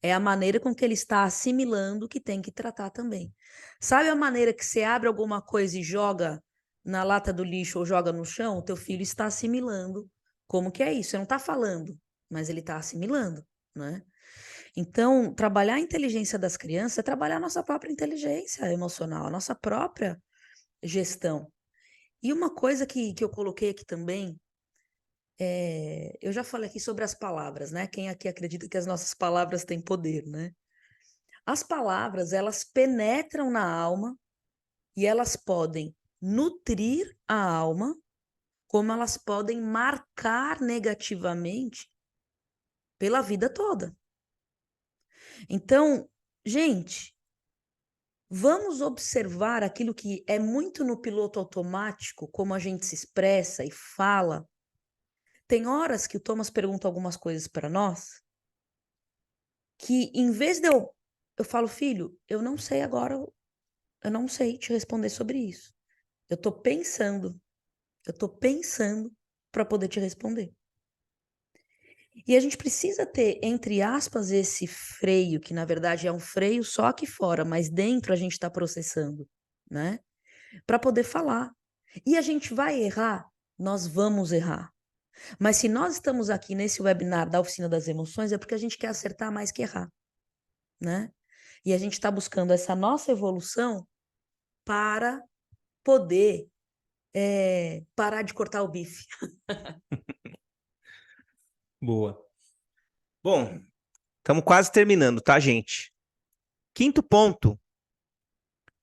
É a maneira com que ele está assimilando que tem que tratar também. Sabe a maneira que você abre alguma coisa e joga na lata do lixo ou joga no chão? O teu filho está assimilando como que é isso. Você não está falando, mas ele está assimilando, né? Então, trabalhar a inteligência das crianças é trabalhar a nossa própria inteligência emocional, a nossa própria gestão. E uma coisa que eu coloquei aqui também, eu já falei aqui sobre as palavras, né? Quem aqui acredita que as nossas palavras têm poder, né? As palavras, elas penetram na alma e elas podem nutrir a alma, como elas podem marcar negativamente pela vida toda. Então, gente, vamos observar aquilo que é muito no piloto automático, como a gente se expressa e fala. Tem horas que o Thomas pergunta algumas coisas para nós, que em vez de eu falo, filho, eu não sei agora, eu não sei te responder sobre isso. Eu tô pensando para poder te responder. E a gente precisa ter, entre aspas, esse freio, que na verdade é um freio só aqui fora, mas dentro a gente está processando, né? Para poder falar. E a gente vai errar, nós vamos errar. Mas se nós estamos aqui nesse webinar da Oficina das Emoções, é porque a gente quer acertar mais que errar, né? E a gente está buscando essa nossa evolução para poder parar de cortar o bife. Boa. Bom, estamos quase terminando, tá, gente? Quinto ponto,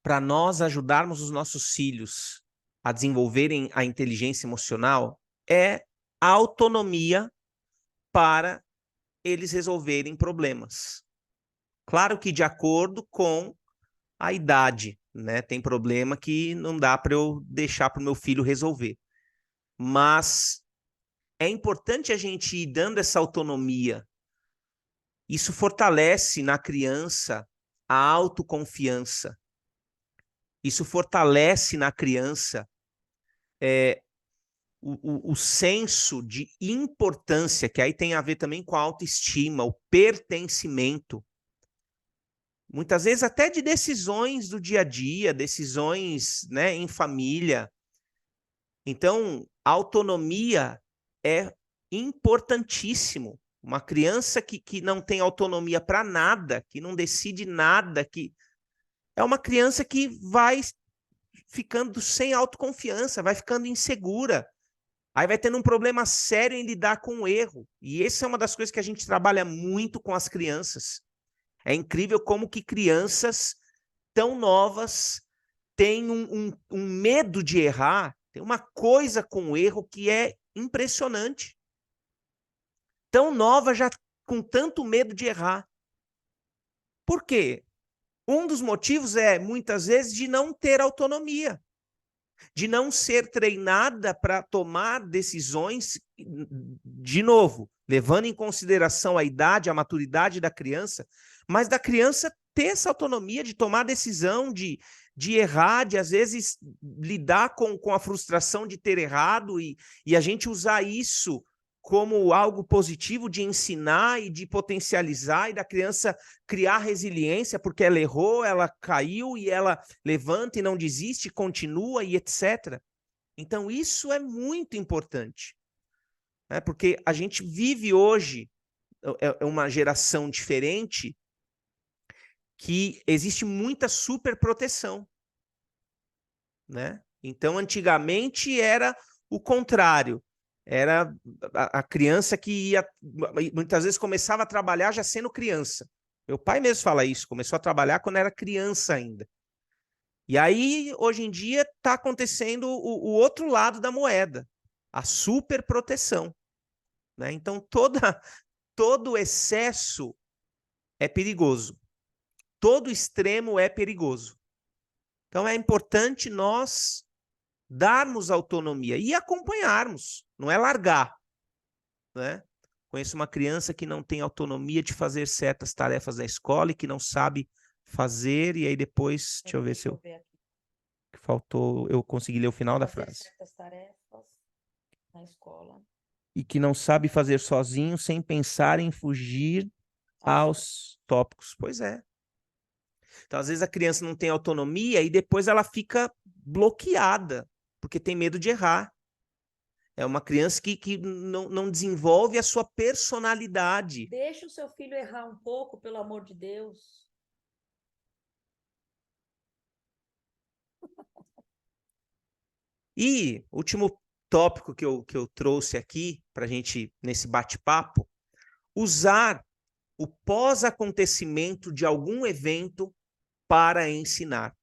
para nós ajudarmos os nossos filhos a desenvolverem a inteligência emocional, é a autonomia para eles resolverem problemas. Claro que de acordo com a idade, né? Tem problema que não dá para eu deixar para o meu filho resolver. Mas é importante a gente ir dando essa autonomia. Isso fortalece na criança a autoconfiança. Isso fortalece na criança o senso de importância, que aí tem a ver também com a autoestima, o pertencimento. Muitas vezes até de decisões do dia a dia, decisões, né, em família. Então, a autonomia é importantíssimo. Uma criança que não tem autonomia para nada, que não decide nada, que é uma criança que vai ficando sem autoconfiança, vai ficando insegura. Aí vai tendo um problema sério em lidar com o erro. E essa é uma das coisas que a gente trabalha muito com as crianças. É incrível como que crianças tão novas têm um medo de errar, tem uma coisa com o erro que é impressionante. Tão nova, já com tanto medo de errar. Por quê? Um dos motivos é, muitas vezes, de não ter autonomia, de não ser treinada para tomar decisões, de novo, levando em consideração a idade, a maturidade da criança, mas da criança ter essa autonomia de tomar decisão, de errar, de às vezes lidar com a frustração de ter errado e a gente usar isso como algo positivo de ensinar e de potencializar e da criança criar resiliência porque ela errou, ela caiu e ela levanta e não desiste, continua e etc. Então isso é muito importante, né? Porque a gente vive hoje uma geração diferente que existe muita superproteção, né? Então, antigamente era o contrário. Era a criança que ia, muitas vezes começava a trabalhar já sendo criança. Meu pai mesmo fala isso, começou a trabalhar quando era criança ainda. E aí, hoje em dia, está acontecendo o outro lado da moeda, a superproteção, né? Então, todo excesso é perigoso. Todo extremo é perigoso. Então, é importante nós darmos autonomia e acompanharmos, não é largar, né? Conheço uma criança que não tem autonomia de fazer certas tarefas da escola e que não sabe fazer, e aí depois, deixa eu ver se eu faltou, eu consegui ler o final da frase. Certas tarefas na escola. E que não sabe fazer sozinho sem pensar em fugir aos tópicos. Pois é. Então, às vezes a criança não tem autonomia e depois ela fica bloqueada, porque tem medo de errar. É uma criança que não desenvolve a sua personalidade. Deixa o seu filho errar um pouco, pelo amor de Deus. E último tópico que eu trouxe aqui para a gente, nesse bate-papo, usar o pós-acontecimento de algum evento para ensinar.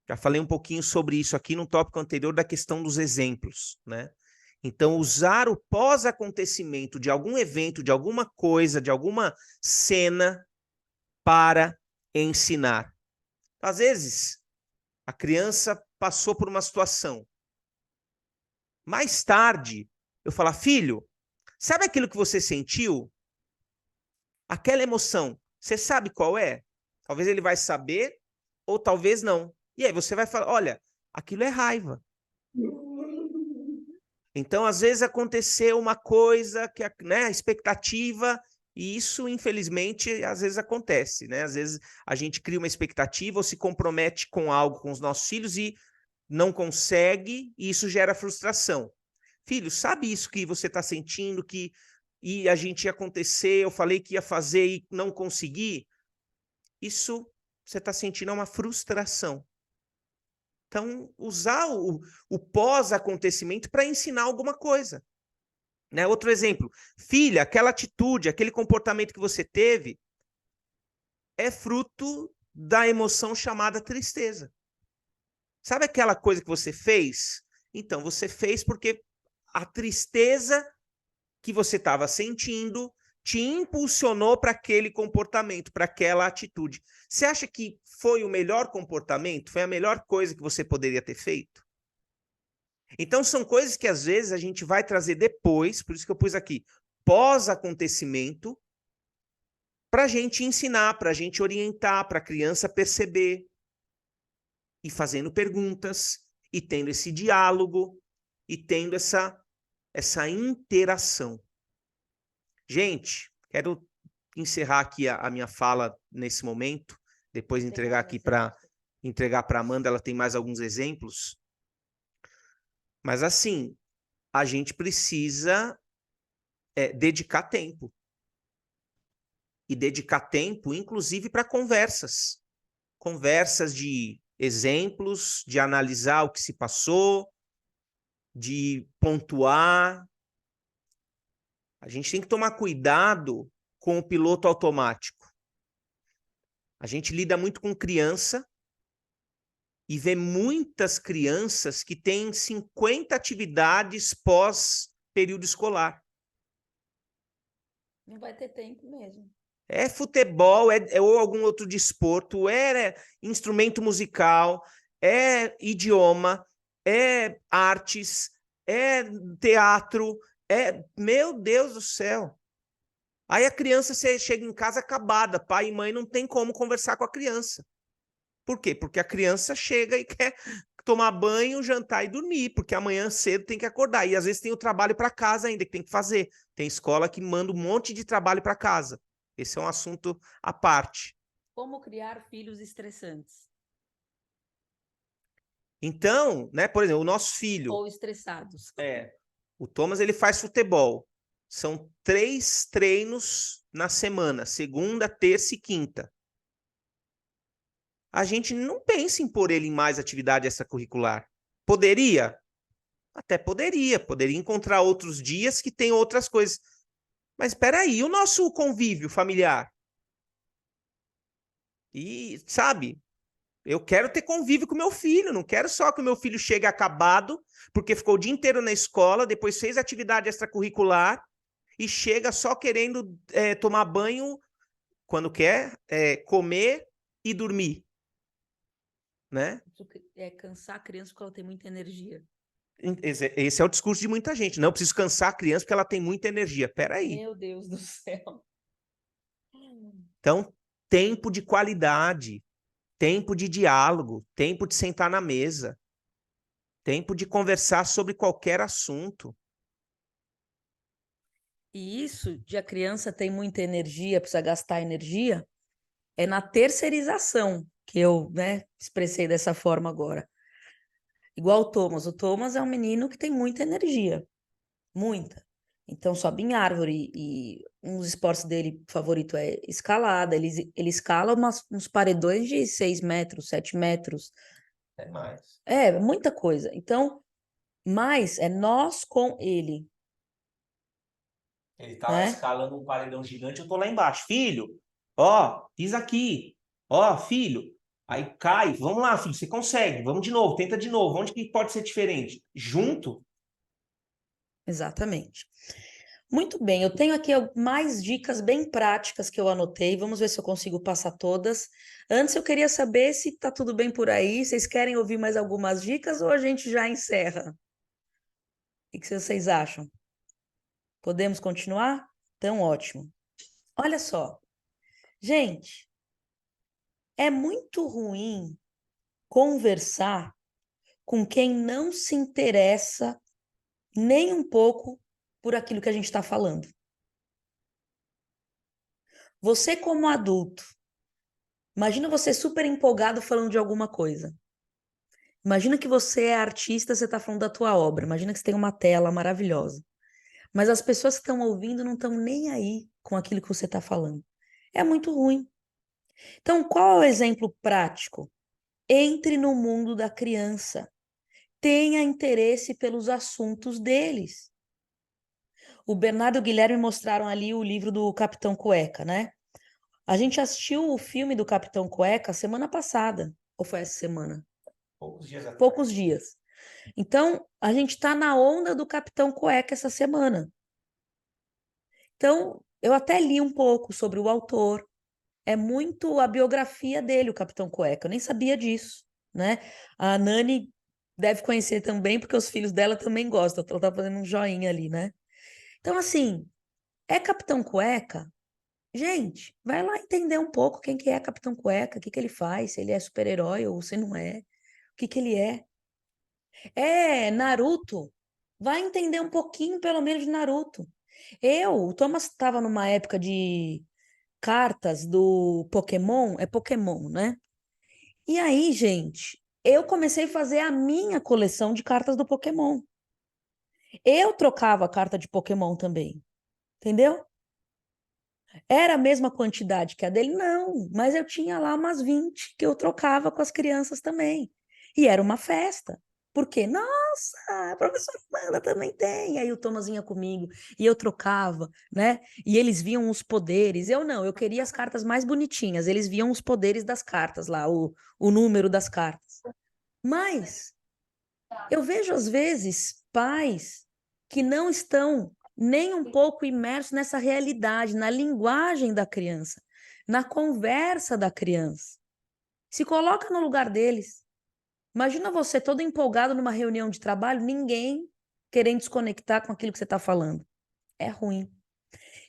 Já falei um pouquinho sobre isso aqui no tópico anterior da questão dos exemplos, né? Então, usar o pós-acontecimento de algum evento, de alguma coisa, de alguma cena para ensinar. Às vezes, a criança passou por uma situação. Mais tarde, eu falo, filho, sabe aquilo que você sentiu? Aquela emoção, você sabe qual é? Talvez ele vai saber ou talvez não. E aí você vai falar, olha, aquilo é raiva. Então, às vezes aconteceu uma coisa que a expectativa, e isso, infelizmente, às vezes acontece, né? Às vezes a gente cria uma expectativa ou se compromete com algo com os nossos filhos e não consegue, e isso gera frustração. Filho, sabe isso que você está sentindo, que a gente ia acontecer, eu falei que ia fazer e não consegui? Isso você está sentindo é uma frustração. Então, usar o pós-acontecimento para ensinar alguma coisa. Né? Outro exemplo, filha, aquela atitude, aquele comportamento que você teve é fruto da emoção chamada tristeza. Sabe aquela coisa que você fez? Então, você fez porque a tristeza que você estava sentindo te impulsionou para aquele comportamento, para aquela atitude. Você acha que foi o melhor comportamento? Foi a melhor coisa que você poderia ter feito? Então, são coisas que, às vezes, a gente vai trazer depois, por isso que eu pus aqui, pós-acontecimento, para a gente ensinar, para a gente orientar, para a criança perceber, e fazendo perguntas, e tendo esse diálogo, e tendo essa interação. Gente, quero encerrar aqui a minha fala nesse momento, depois entregar aqui para a Amanda, ela tem mais alguns exemplos. Mas assim, a gente precisa dedicar tempo. E dedicar tempo, inclusive, para conversas. Conversas de exemplos, de analisar o que se passou, de pontuar. A gente tem que tomar cuidado com o piloto automático. A gente lida muito com criança e vê muitas crianças que têm 50 atividades pós período escolar. Não vai ter tempo mesmo. É futebol, ou algum outro desporto, é instrumento musical, é idioma, é artes, é teatro, meu Deus do céu. Aí a criança chega em casa acabada, pai e mãe não tem como conversar com a criança. Por quê? Porque a criança chega e quer tomar banho, jantar e dormir, porque amanhã cedo tem que acordar. E às vezes tem o trabalho para casa ainda que tem que fazer. Tem escola que manda um monte de trabalho para casa. Esse é um assunto à parte. Como criar filhos estressantes? Então, né, por exemplo, o nosso filho. Ou estressados. O Thomas ele faz futebol. São 3 treinos na semana, segunda, terça e quinta. A gente não pensa em pôr ele em mais atividade extracurricular. Poderia? Até poderia. Poderia encontrar outros dias que tem outras coisas. Mas espera aí, o nosso convívio familiar? E, sabe, eu quero ter convívio com meu filho, não quero só que o meu filho chegue acabado, porque ficou o dia inteiro na escola, depois fez atividade extracurricular e chega só querendo tomar banho quando quer, comer e dormir, né? É cansar a criança porque ela tem muita energia. Esse é o discurso de muita gente. Não, preciso cansar a criança porque ela tem muita energia. Peraí. Meu Deus do céu. Então, tempo de qualidade, tempo de diálogo, tempo de sentar na mesa, tempo de conversar sobre qualquer assunto. E isso de a criança tem muita energia, precisa gastar energia, é na terceirização que eu, né, expressei dessa forma agora. Igual o Thomas. O Thomas é um menino que tem muita energia, muita. Então sobe em árvore e um dos esportes dele favorito é escalada. Ele escala uns paredões de 6 metros, 7 metros. É mais. É, muita coisa. Então, mas é nós com ele. Ele tá lá Né? escalando um paredão gigante, eu tô lá embaixo. Filho, ó, pisa aqui. Ó, filho. Aí cai. Vamos lá, filho, você consegue. Vamos de novo, tenta de novo. Onde que pode ser diferente? Junto? Exatamente. Muito bem, eu tenho aqui mais dicas bem práticas que eu anotei. Vamos ver se eu consigo passar todas. Antes, eu queria saber se tá tudo bem por aí. Vocês querem ouvir mais algumas dicas ou a gente já encerra? O que vocês acham? Podemos continuar? Então, ótimo. Olha só, gente, é muito ruim conversar com quem não se interessa nem um pouco por aquilo que a gente está falando. Você, como adulto, imagina você super empolgado falando de alguma coisa. Imagina que você é artista, você está falando da tua obra. Imagina que você tem uma tela maravilhosa. Mas as pessoas que estão ouvindo não estão nem aí com aquilo que você está falando. É muito ruim. Então, qual é o exemplo prático? Entre no mundo da criança. Tenha interesse pelos assuntos deles. O Bernardo e o Guilherme mostraram ali o livro do Capitão Cueca, né? A gente assistiu o filme do Capitão Cueca semana passada. Ou foi essa semana? Poucos dias atrás. Poucos dias. Então, a gente está na onda do Capitão Cueca essa semana. Então, eu até li um pouco sobre o autor. É muito a biografia dele, o Capitão Cueca. Eu nem sabia disso, né? A Nani deve conhecer também, porque os filhos dela também gostam. Ela tá fazendo um joinha ali, né? Então, assim, é Capitão Cueca? Gente, vai lá entender um pouco quem que é Capitão Cueca, o que que ele faz, se ele é super-herói ou se não é, o que que ele é. É Naruto, vai entender um pouquinho, pelo menos, de Naruto. O Thomas estava numa época de cartas do Pokémon, é Pokémon, né? E aí, gente, eu comecei a fazer a minha coleção de cartas do Pokémon. Eu trocava a carta de Pokémon também, entendeu? Era a mesma quantidade que a dele? Não, mas eu tinha lá umas 20 que eu trocava com as crianças também. E era uma festa. Por quê? Nossa, a professora Amanda também tem. Aí o Thomas vinha comigo e eu trocava, né? E eles viam os poderes. Eu não, eu queria as cartas mais bonitinhas. Eles viam os poderes das cartas lá, o número das cartas. Mas eu vejo, às vezes, pais que não estão nem um pouco imersos nessa realidade, na linguagem da criança, na conversa da criança. Se coloca no lugar deles. Imagina você todo empolgado numa reunião de trabalho, ninguém querendo desconectar com aquilo que você está falando. É ruim.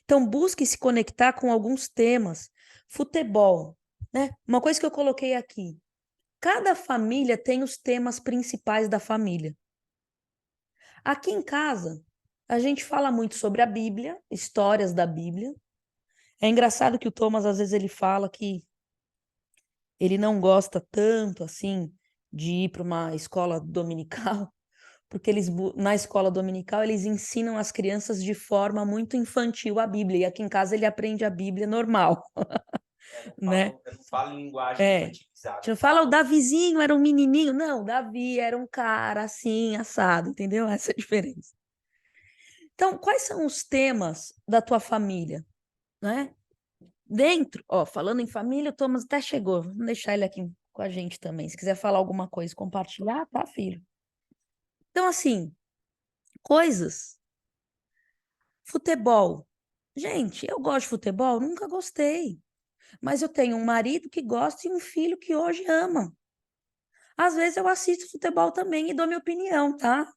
Então, busque se conectar com alguns temas. Futebol, né? Uma coisa que eu coloquei aqui. Cada família tem os temas principais da família. Aqui em casa, a gente fala muito sobre a Bíblia, histórias da Bíblia. É engraçado que o Thomas, às vezes, ele fala que ele não gosta tanto, assim, de ir para uma escola dominical, porque na escola dominical eles ensinam as crianças de forma muito infantil a Bíblia, e aqui em casa ele aprende a Bíblia normal, né? Eu não falo em linguagem A infantilizada. gente não fala, o Davizinho era um menininho. Não, Davi era um cara assim, assado, entendeu? Essa é a diferença. Então, quais são os temas da tua família, né? Dentro, ó, falando em família, o Thomas até chegou. Vamos deixar ele aqui com a gente também. Se quiser falar alguma coisa, compartilhar, tá, filho? Então, assim, coisas. Futebol. Gente, eu gosto de futebol? Nunca gostei. Mas eu tenho um marido que gosta e um filho que hoje ama. Às vezes eu assisto futebol também e dou minha opinião, tá?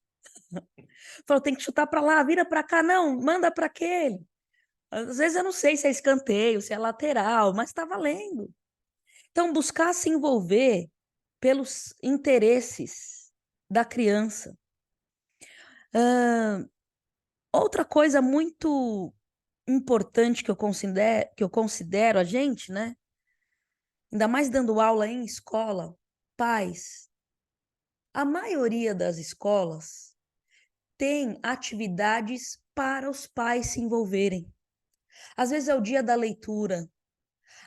Falou, tem que chutar para lá, vira para cá, não, manda para aquele. Às vezes eu não sei se é escanteio, se é lateral, mas está valendo. Então, buscar se envolver pelos interesses da criança. Outra coisa muito importante que eu considero a gente, né? Ainda mais dando aula em escola, pais. A maioria das escolas tem atividades para os pais se envolverem. Às vezes é o dia da leitura,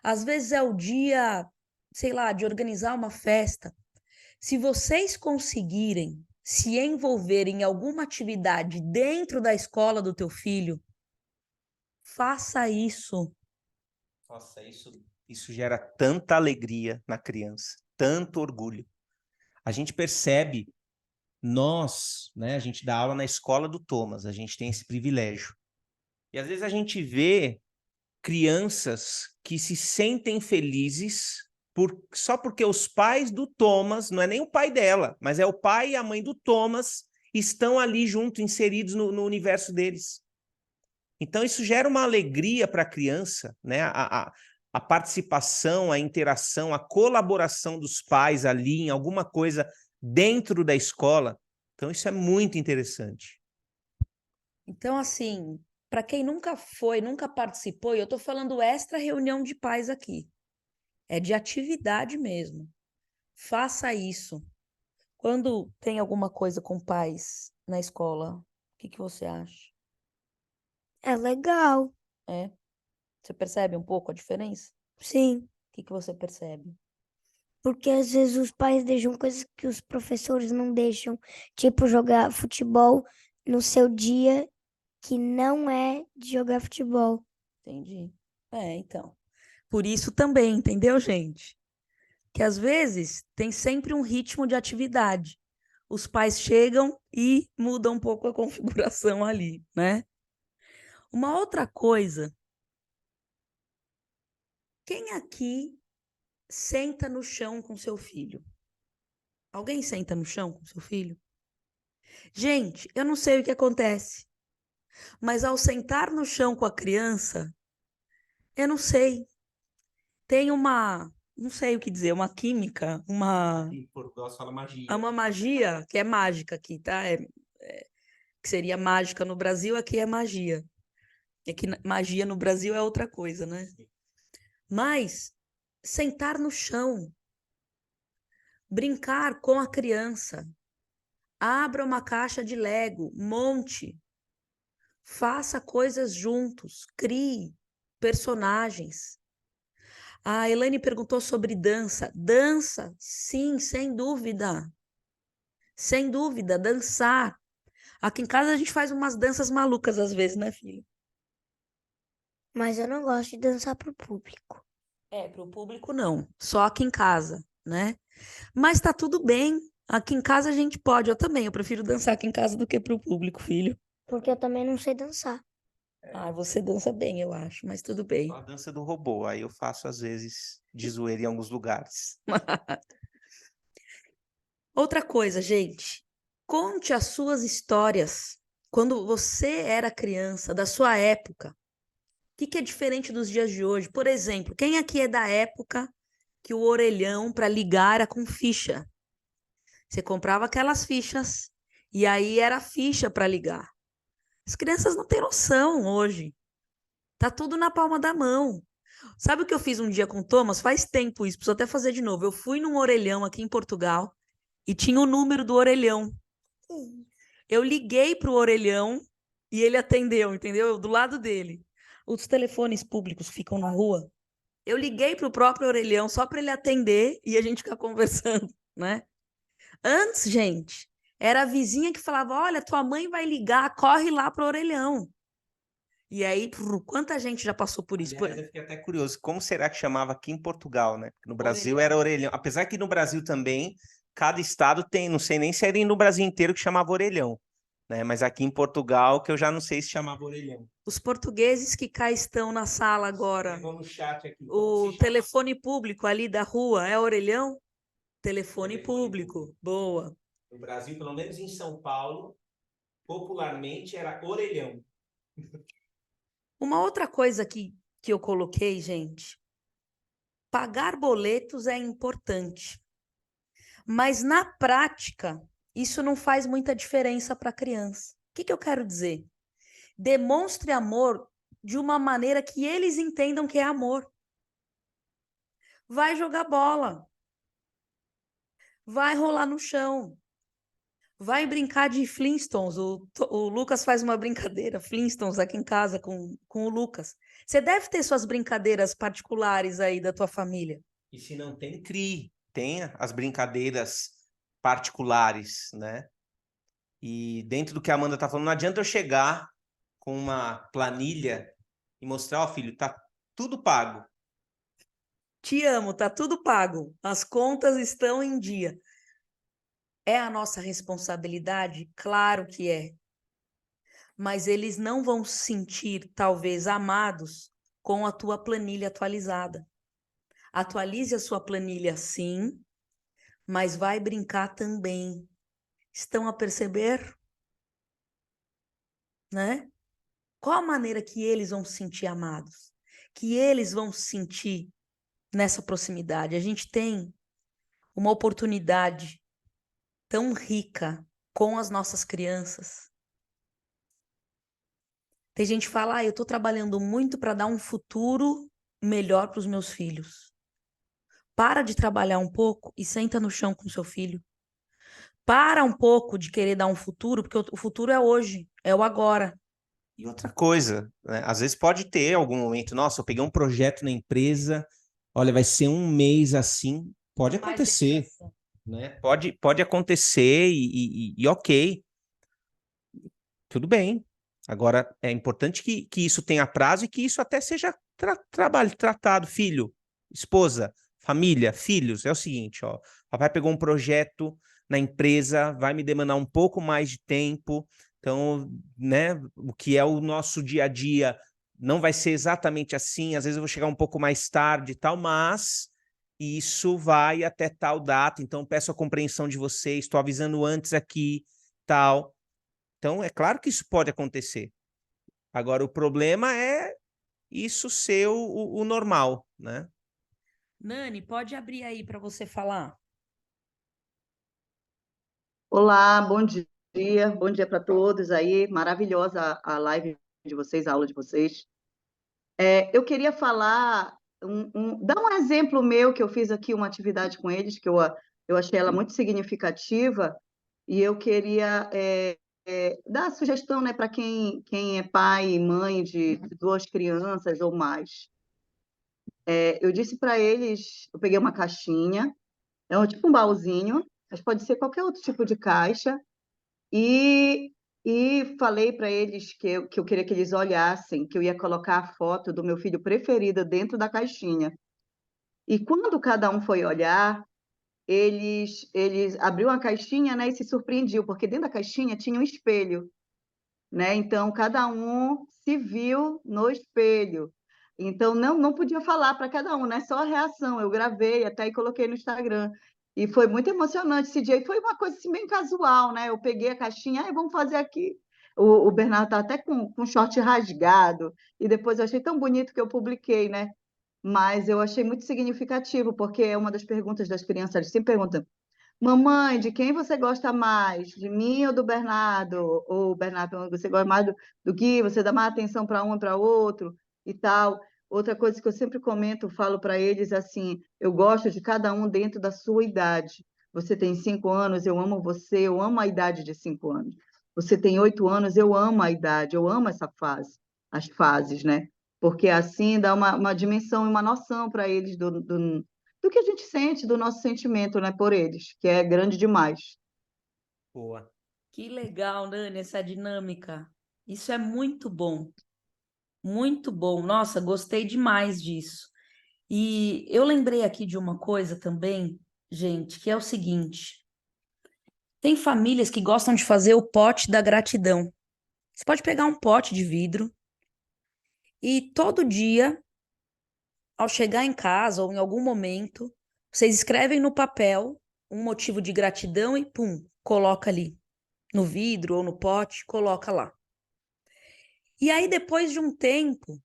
às vezes é o dia, sei lá, de organizar uma festa. Se vocês conseguirem se envolver em alguma atividade dentro da escola do teu filho, faça isso. Nossa, isso gera tanta alegria na criança, tanto orgulho. A gente percebe, nós, né, a gente dá aula na escola do Thomas, a gente tem esse privilégio. E às vezes a gente vê crianças que se sentem felizes só porque os pais do Thomas, não é nem o pai dela, mas é o pai e a mãe do Thomas, estão ali junto, inseridos no universo deles. Então, isso gera uma alegria para a criança, né? A participação, a interação, a colaboração dos pais ali em alguma coisa dentro da escola. Então, isso é muito interessante. Então, assim, para quem nunca foi, nunca participou, e eu estou falando extra reunião de pais aqui, é de atividade mesmo. Faça isso. Quando tem alguma coisa com pais na escola, o que você acha? É legal, É? Você percebe um pouco a diferença? sim. O que você percebe? Porque às vezes os pais deixam coisas que os professores não deixam, tipo jogar futebol no seu dia que não é de jogar futebol. Entendi. Então. Por isso também, entendeu, gente? Que às vezes tem sempre um ritmo de atividade. Os pais chegam e mudam um pouco a configuração ali, né? Uma outra coisa, quem aqui senta no chão com seu filho? Alguém senta no chão com seu filho? Gente, eu não sei o que acontece, mas ao sentar no chão com a criança, eu não sei, tem não sei o que dizer, uma química, Em Portugal se fala magia. uma magia que é mágica aqui, tá? Que seria mágica no Brasil, aqui é magia. É que magia no Brasil é outra coisa, né? Mas sentar no chão, brincar com a criança, abra uma caixa de Lego, monte, faça coisas juntos, crie personagens. A Elaine perguntou sobre dança. Dança, sim, sem dúvida. Sem dúvida, dançar. Aqui em casa a gente faz umas danças malucas às vezes, né, filho? Mas eu não gosto de dançar pro público. Para o público não, só aqui em casa, né? Mas tá tudo bem. Aqui em casa a gente pode, eu também, eu prefiro dançar aqui em casa do que para o público, filho. Porque eu também não sei dançar. Ah, você dança bem, eu acho, mas tudo bem. A dança do robô, aí eu faço às vezes de zoeira em alguns lugares. Outra coisa, gente, conte as suas histórias quando você era criança, da sua época. que é diferente dos dias de hoje? Por exemplo, quem aqui é da época que o orelhão para ligar era com ficha? Você comprava aquelas fichas e aí era ficha para ligar. As crianças não têm noção hoje. Tá tudo na palma da mão. Sabe o que eu fiz um dia com o Thomas? Faz tempo isso, preciso até fazer de novo. Eu fui num orelhão aqui em Portugal e tinha o número do orelhão. Eu liguei pro orelhão e ele atendeu, entendeu? Eu do lado dele. Os telefones públicos ficam na rua. Eu liguei pro próprio orelhão só para ele atender e a gente ficar conversando, né? Antes, gente, era a vizinha que falava: olha, tua mãe vai ligar, corre lá pro orelhão. E aí, quanta gente já passou por isso? Aliás, eu fiquei até curioso, como será que chamava aqui em Portugal, né? Porque no Brasil era orelhão. Apesar que no Brasil também, cada estado tem, não sei nem se era no Brasil inteiro que chamava orelhão, né? Mas aqui em Portugal, que eu já não sei se chamava orelhão. Os portugueses que cá estão na sala agora, Chegou no chat aqui. o telefone público ali da rua é orelhão? Telefone público, boa. No Brasil, pelo menos em São Paulo, popularmente era orelhão. Uma outra coisa que eu coloquei, gente, pagar boletos é importante, mas na prática, isso não faz muita diferença para a criança. O que eu quero dizer? Demonstre amor de uma maneira que eles entendam que é amor. Vai jogar bola, vai rolar no chão, vai brincar de Flintstones. O Lucas faz uma brincadeira, Flintstones, aqui em casa com o Lucas. Você deve ter suas brincadeiras particulares aí da tua família. E se não tem, crie. Tenha as brincadeiras particulares, né? E dentro do que a Amanda tá falando, não adianta eu chegar com uma planilha e mostrar, ó, filho, tá tudo pago. Te amo, tá tudo pago. As contas estão em dia. É a nossa responsabilidade? Claro que é. Mas eles não vão se sentir, talvez, amados com a tua planilha atualizada. Atualize a sua planilha, sim, mas vai brincar também. Estão a perceber? Né? Qual a maneira que eles vão se sentir amados? Que eles vão se sentir nessa proximidade? A gente tem uma oportunidade tão rica com as nossas crianças. Tem gente que fala: eu estou trabalhando muito para dar um futuro melhor para os meus filhos. Para de trabalhar um pouco e senta no chão com seu filho. Para um pouco de querer dar um futuro, porque o futuro é hoje, é o agora. E outra coisa, né? Às vezes pode ter algum momento, nossa, eu peguei um projeto na empresa, olha, vai ser um mês assim, pode acontecer, né? Pode acontecer e ok, tudo bem. Agora, é importante que isso tenha prazo e que isso até seja tratado, filho, esposa, família, filhos. É o seguinte, ó, papai pegou um projeto na empresa, vai me demandar um pouco mais de tempo, então, né, o que é o nosso dia a dia não vai ser exatamente assim, às vezes eu vou chegar um pouco mais tarde e tal, mas isso vai até tal data, então peço a compreensão de vocês, estou avisando antes aqui, tal. Então, é claro que isso pode acontecer. Agora, o problema é isso ser o normal, né? Nani, pode abrir aí para você falar. Olá, bom dia para todos aí, maravilhosa a live de vocês, a aula de vocês. Eu queria falar, dar um exemplo meu que eu fiz aqui, uma atividade com eles, que eu achei ela muito significativa, e eu queria dar sugestão, né, para quem é pai e mãe de duas crianças ou mais. Eu disse para eles, eu peguei uma caixinha, tipo um baúzinho, mas pode ser qualquer outro tipo de caixa, e falei para eles que eu queria que eles olhassem, que eu ia colocar a foto do meu filho preferido dentro da caixinha. E quando cada um foi olhar, eles abriu a caixinha, né, e se surpreendiam, porque dentro da caixinha tinha um espelho, né? Então cada um se viu no espelho. Então não podia falar para cada um, né? Só a reação. Eu gravei até e coloquei no Instagram. E foi muito emocionante esse dia. E foi uma coisa assim, bem casual, né? Eu peguei a caixinha, vamos fazer aqui. O Bernardo está até com short rasgado, e depois eu achei tão bonito que eu publiquei, né? Mas eu achei muito significativo, porque é uma das perguntas das crianças, eles sempre perguntam: mamãe, de quem você gosta mais? De mim ou do Bernardo? Ou Bernardo, você gosta mais do Gui? Você dá mais atenção para um e para outro e tal? Outra coisa que eu sempre comento, falo para eles assim: eu gosto de cada um dentro da sua idade. Você tem 5 anos, eu amo você, eu amo a idade de 5 anos. Você tem 8 anos, eu amo a idade, eu amo essa fase, as fases, né? Porque assim dá uma dimensão e uma noção para eles do que a gente sente, do nosso sentimento, né, por eles, que é grande demais. Boa. Que legal, Nani, essa dinâmica. Isso é muito bom. Muito bom. Nossa, gostei demais disso. E eu lembrei aqui de uma coisa também, gente, que é o seguinte: tem famílias que gostam de fazer o pote da gratidão. Você pode pegar um pote de vidro e todo dia, ao chegar em casa ou em algum momento, vocês escrevem no papel um motivo de gratidão e pum, coloca ali no vidro ou no pote, coloca lá. E aí, depois de um tempo,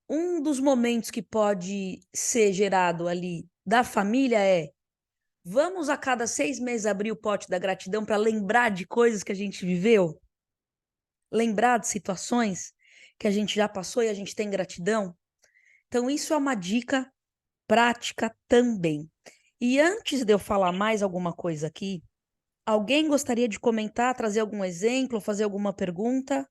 um dos momentos que pode ser gerado ali da família é: vamos a cada 6 meses abrir o pote da gratidão para lembrar de coisas que a gente viveu, lembrar de situações que a gente já passou e a gente tem gratidão. Então, isso é uma dica prática também. E antes de eu falar mais alguma coisa aqui, alguém gostaria de comentar, trazer algum exemplo, fazer alguma pergunta?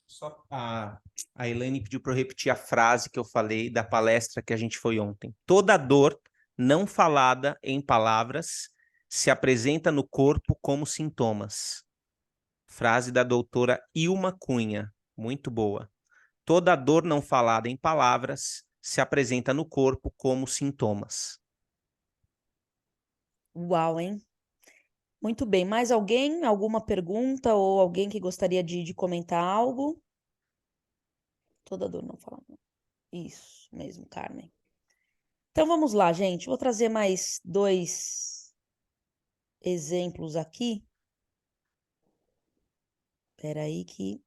Só a Elaine pediu para eu repetir a frase que eu falei da palestra que a gente foi ontem. Toda dor não falada em palavras se apresenta no corpo como sintomas. Frase da doutora Ilma Cunha, muito boa. Toda dor não falada em palavras se apresenta no corpo como sintomas. Uau, hein? Muito bem. Mais alguém? Alguma pergunta ou alguém que gostaria de comentar algo? Toda dor não fala. Isso mesmo, Carmen. Então vamos lá, gente. Vou trazer mais 2 exemplos aqui. Espera aí que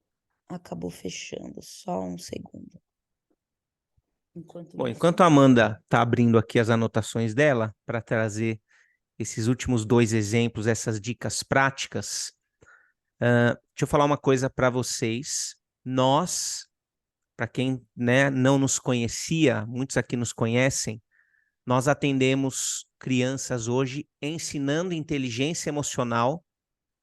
acabou fechando. Só um segundo. Bom, enquanto a Amanda está abrindo aqui as anotações dela para trazer esses últimos 2 exemplos, essas dicas práticas, deixa eu falar uma coisa para vocês. Nós, para quem, né, não nos conhecia, muitos aqui nos conhecem, nós atendemos crianças hoje ensinando inteligência emocional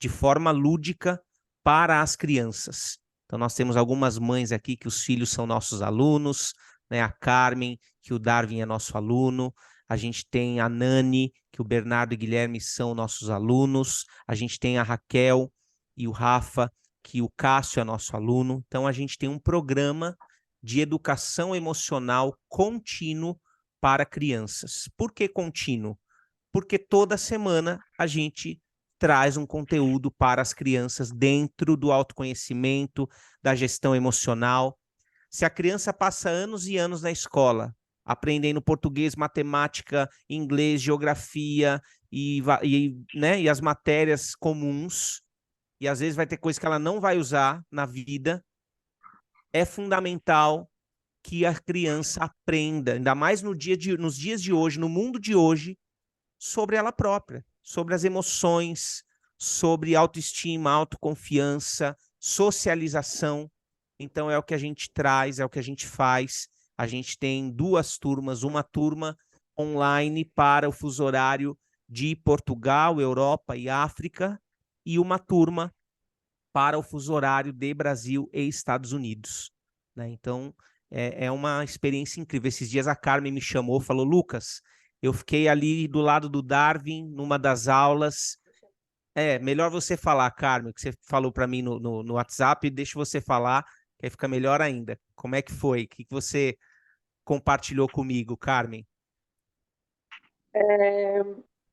de forma lúdica para as crianças. Então, nós temos algumas mães aqui que os filhos são nossos alunos, né? A Carmen, que o Darwin é nosso aluno. A gente tem a Nani, que o Bernardo e o Guilherme são nossos alunos. A gente tem a Raquel e o Rafa, que o Cássio é nosso aluno. Então, a gente tem um programa de educação emocional contínuo para crianças. Por que contínuo? Porque toda semana a gente traz um conteúdo para as crianças dentro do autoconhecimento, da gestão emocional. Se a criança passa anos e anos na escola, aprendendo português, matemática, inglês, geografia né, e as matérias comuns, e às vezes vai ter coisa que ela não vai usar na vida, é fundamental que a criança aprenda, ainda mais nos dias de hoje, no mundo de hoje, sobre ela própria, sobre as emoções, sobre autoestima, autoconfiança, socialização. Então é o que a gente traz, é o que a gente faz. A gente tem 2 turmas, uma turma online para o fuso horário de Portugal, Europa e África, e uma turma para o fuso horário de Brasil e Estados Unidos, né? Então, é uma experiência incrível. Esses dias a Carmen me chamou, falou: Lucas, eu fiquei ali do lado do Darwin, numa das aulas. Melhor você falar, Carmen, que você falou para mim no WhatsApp, deixa você falar, que aí fica melhor ainda. Como é que foi? O que você compartilhou comigo, Carmen?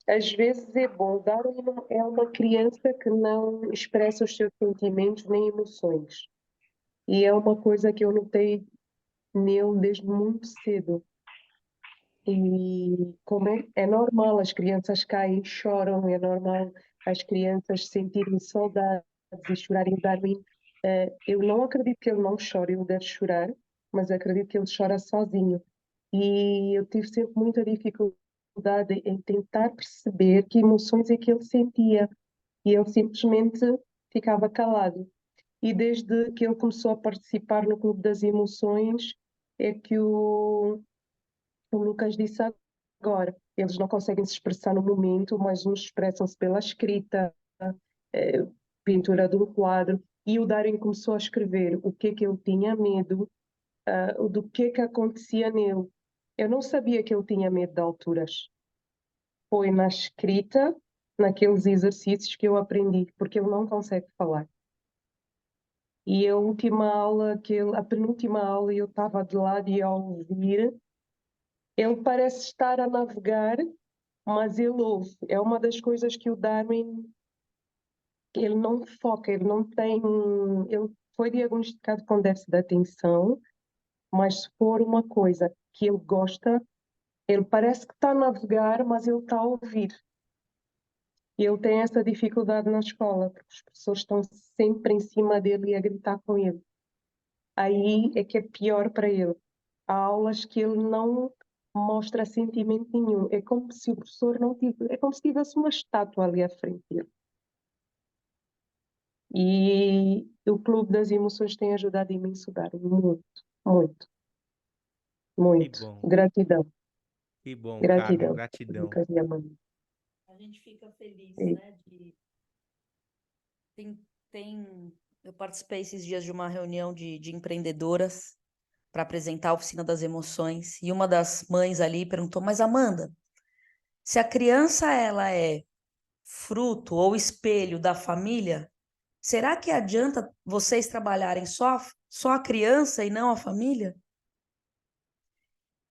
Às vezes é bom. Darwin é uma criança que não expressa os seus sentimentos nem emoções. E é uma coisa que eu notei nele desde muito cedo. E como é normal, as crianças caem e choram, é normal as crianças sentirem saudades e chorarem. Darwin Eu não acredito que ele não chore, ele deve chorar, mas acredito que ele chora sozinho. E eu tive sempre muita dificuldade em tentar perceber que emoções é que ele sentia. E ele simplesmente ficava calado. E desde que ele começou a participar no Clube das Emoções, é que o Lucas disse agora. Eles não conseguem se expressar no momento, mas uns expressam-se pela escrita, eh, pintura de um quadro. E o Darwin começou a escrever o que é que ele tinha medo, do que é que acontecia nele. Eu não sabia que ele tinha medo de alturas. Foi na escrita, naqueles exercícios que eu aprendi, porque ele não consegue falar. E a última aula, a penúltima aula, eu estava de lado e a ouvir. Ele parece estar a navegar, mas ele ouve. É uma das coisas que o Darwin, ele não foca, ele não tem... Ele foi diagnosticado com déficit de atenção, mas se for uma coisa que ele gosta, ele parece que está a navegar, mas ele está a ouvir. E ele tem essa dificuldade na escola, porque os professores estão sempre em cima dele e a gritar com ele. Aí é que é pior para ele. Há aulas que ele não mostra sentimento nenhum. É como se o professor não tivesse, é como se tivesse uma estátua ali à frente dele. E o Clube das Emoções tem ajudado imenso, Dário. Muito, muito, Que muito. bom, Gratidão, Carmen, gratidão. gratidão. Lucas e Amanda. A gente fica feliz, E- né? Eu participei esses dias de uma reunião de empreendedoras para apresentar a Oficina das Emoções, e uma das mães ali perguntou: mas Amanda, se a criança ela é fruto ou espelho da família, será que adianta vocês trabalharem só a criança e não a família?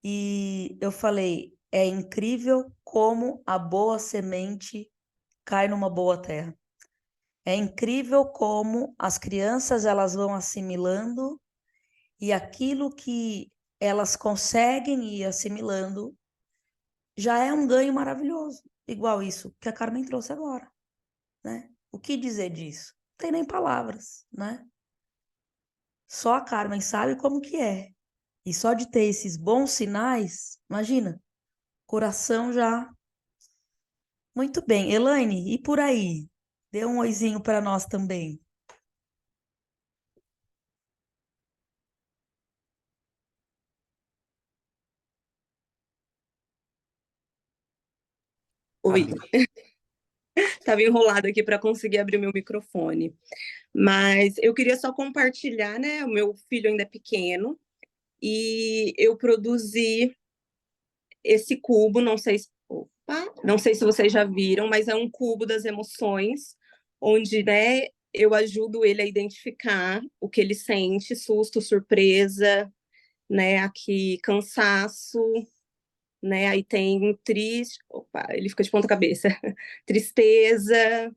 E eu falei: é incrível como a boa semente cai numa boa terra. É incrível como as crianças elas vão assimilando, e aquilo que elas conseguem ir assimilando já é um ganho maravilhoso. Igual isso que a Carmen trouxe agora, né? O que dizer disso? Não tem nem palavras, né? Só a Carmen sabe como que é. E só de ter esses bons sinais, imagina, coração já. Muito bem. Elaine, e por aí? Dê um oizinho para nós também. Oi, estava enrolado aqui para conseguir abrir meu microfone. Mas eu queria só compartilhar, né? O meu filho ainda é pequeno e eu produzi esse cubo, não sei se vocês já viram, mas é um cubo das emoções, onde, né, eu ajudo ele a identificar o que ele sente, susto, surpresa, né, aqui cansaço, né, aí tem triste, opa, ele fica de ponta cabeça, tristeza,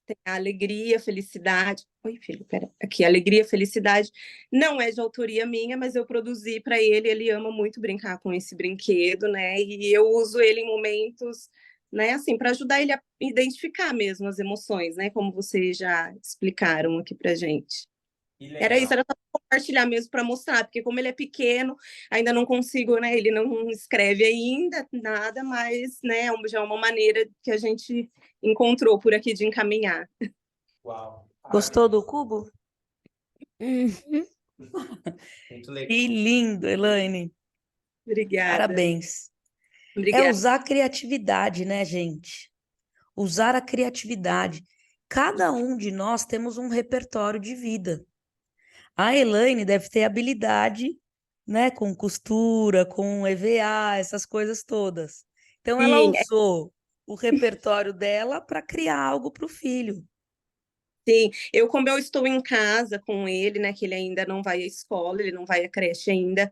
tem a alegria, felicidade. Oi, filho, pera. Aqui, alegria, felicidade. Não é de autoria minha, mas eu produzi para ele. Ele ama muito brincar com esse brinquedo, né? E eu uso ele em momentos, né, assim, para ajudar ele a identificar mesmo as emoções, né? Como vocês já explicaram aqui para gente. Era isso, era só compartilhar mesmo para mostrar, porque como ele é pequeno, ainda não consigo, né? Ele não escreve ainda nada, mas, né, já é uma maneira que a gente encontrou por aqui de encaminhar. Uau. Gostou do cubo? Uhum. Muito legal. Que lindo, Elaine. Obrigada. Parabéns. É Obrigada. usar a criatividade, né, gente? Usar a criatividade. Cada um de nós temos um repertório de vida. A Elaine deve ter habilidade, né, com costura, com EVA, essas coisas todas. Então, ela Sim, usou o repertório dela para criar algo para o filho. sim. Como eu estou em casa com ele, né, que ele ainda não vai à escola, ele não vai à creche ainda,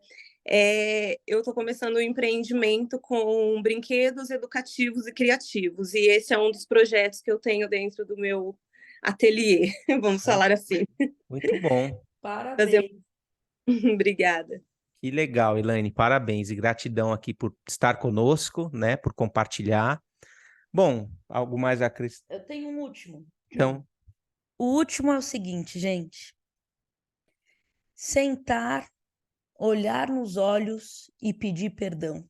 eu estou começando um empreendimento com brinquedos educativos e criativos, e esse é um dos projetos que eu tenho dentro do meu ateliê, vamos falar assim. Muito bom. Parabéns. Obrigada. Que legal, Elaine. Parabéns e gratidão aqui por estar conosco, né? Por compartilhar. Bom, algo mais a acrescentar? Eu tenho um último. Então, O último é o seguinte, gente. sentar, olhar nos olhos e pedir perdão.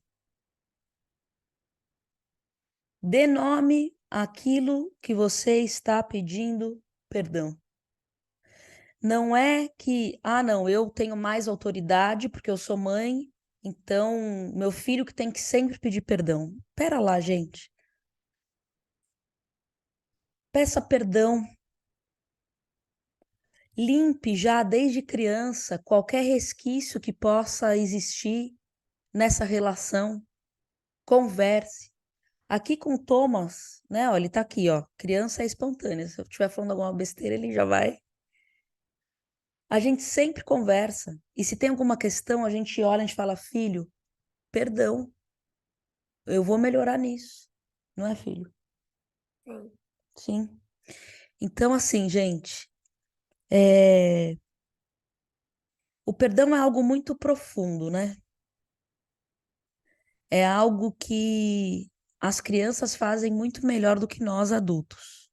Dê nome àquilo que você está pedindo perdão. Não é que, não, eu tenho mais autoridade porque eu sou mãe, então meu filho que tem que sempre pedir perdão. Pera lá, gente. Peça perdão. Limpe já desde criança qualquer resquício que possa existir nessa relação. Converse. Aqui com o Thomas, né? Ó, ele tá aqui, ó. Criança é espontânea. Se eu estiver falando alguma besteira, ele já vai. A gente sempre conversa. E se tem alguma questão, a gente olha, a gente fala, filho, perdão. Eu vou melhorar nisso. Não é, filho? Sim. Sim. Então, assim, gente, o perdão é algo muito profundo, né? É algo que as crianças fazem muito melhor do que nós adultos.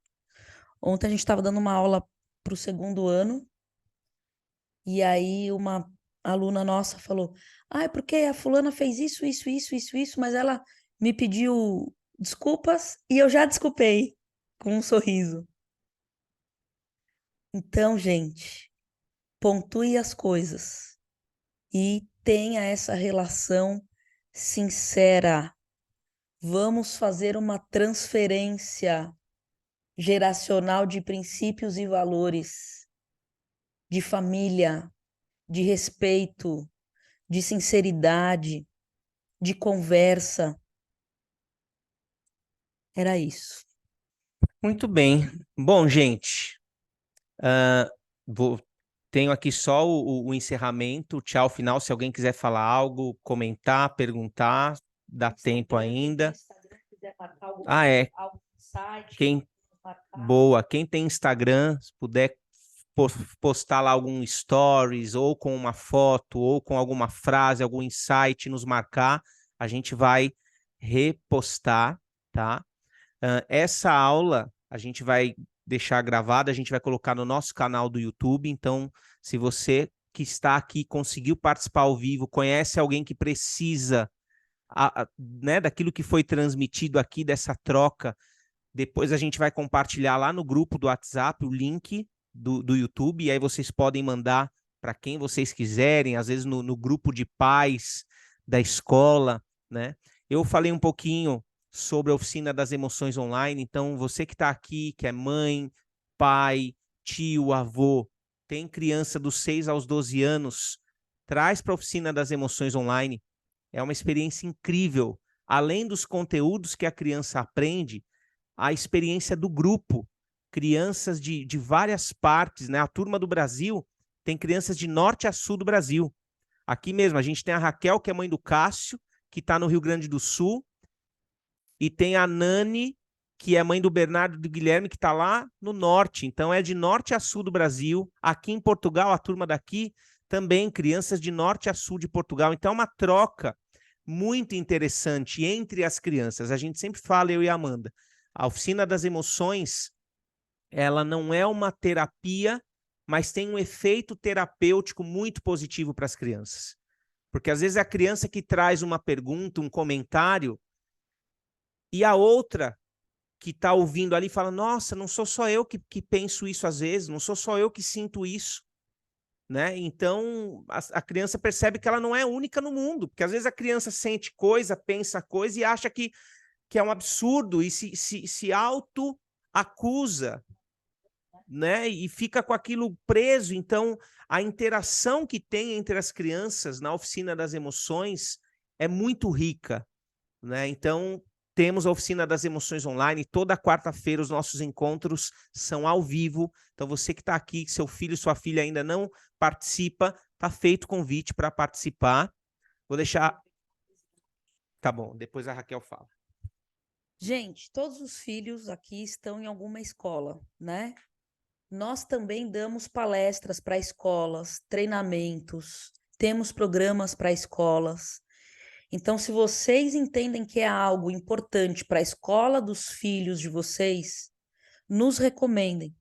Ontem a gente estava dando uma aula para o 2º ano, e aí uma aluna nossa falou: é porque a fulana fez isso, mas ela me pediu desculpas e eu já desculpei, com um sorriso. Então, gente, pontue as coisas e tenha essa relação sincera. Vamos fazer uma transferência geracional de princípios e valores, de família, de respeito, de sinceridade, de conversa. Era isso. Muito bem. Bom, gente, tenho aqui só o encerramento, o tchau final. Se alguém quiser falar algo, comentar, perguntar, dá tempo ainda. Quem tem Instagram, se puder postar lá algum stories, ou com uma foto, ou com alguma frase, algum insight, nos marcar, a gente vai repostar, tá? Essa aula a gente vai deixar gravada, a gente vai colocar no nosso canal do YouTube. Então, se você que está aqui conseguiu participar ao vivo, conhece alguém que precisa né, daquilo que foi transmitido aqui, dessa troca, depois a gente vai compartilhar lá no grupo do WhatsApp o link do YouTube, e aí vocês podem mandar para quem vocês quiserem, às vezes no grupo de pais da escola, né? Eu falei um pouquinho sobre a Oficina das Emoções Online, então você que está aqui, que é mãe, pai, tio, avô, tem criança dos 6 aos 12 anos, traz para a Oficina das Emoções Online. É uma experiência incrível. Além dos conteúdos que a criança aprende, a experiência do grupo, crianças de várias partes, né? A Turma do Brasil tem crianças de norte a sul do Brasil. Aqui mesmo, a gente tem a Raquel, que é mãe do Cássio, que está no Rio Grande do Sul, e tem a Nani, que é mãe do Bernardo e do Guilherme, que está lá no norte. Então, é de norte a sul do Brasil. Aqui em Portugal, a turma daqui também, crianças de norte a sul de Portugal. Então, é uma troca muito interessante entre as crianças. A gente sempre fala, eu e a Amanda, a Oficina das Emoções, ela não é uma terapia, mas tem um efeito terapêutico muito positivo para as crianças. Porque às vezes é a criança que traz uma pergunta, um comentário, e a outra que está ouvindo ali fala, nossa, não sou só eu que penso isso às vezes, não sou só eu que sinto isso. Né? Então, a criança percebe que ela não é única no mundo, porque às vezes a criança sente coisa, pensa coisa e acha que é um absurdo e se auto-acusa, né? E fica com aquilo preso. Então, a interação que tem entre as crianças na Oficina das Emoções é muito rica, né? Então, temos a Oficina das Emoções Online. Toda quarta-feira os nossos encontros são ao vivo. Então, você que está aqui, seu filho e sua filha ainda não participa, está feito o convite para participar. Vou deixar... Tá bom, depois a Raquel fala. Gente, todos os filhos aqui estão em alguma escola, né? Nós também damos palestras para escolas, treinamentos, temos programas para escolas. Então, se vocês entendem que é algo importante para a escola dos filhos de vocês, nos recomendem.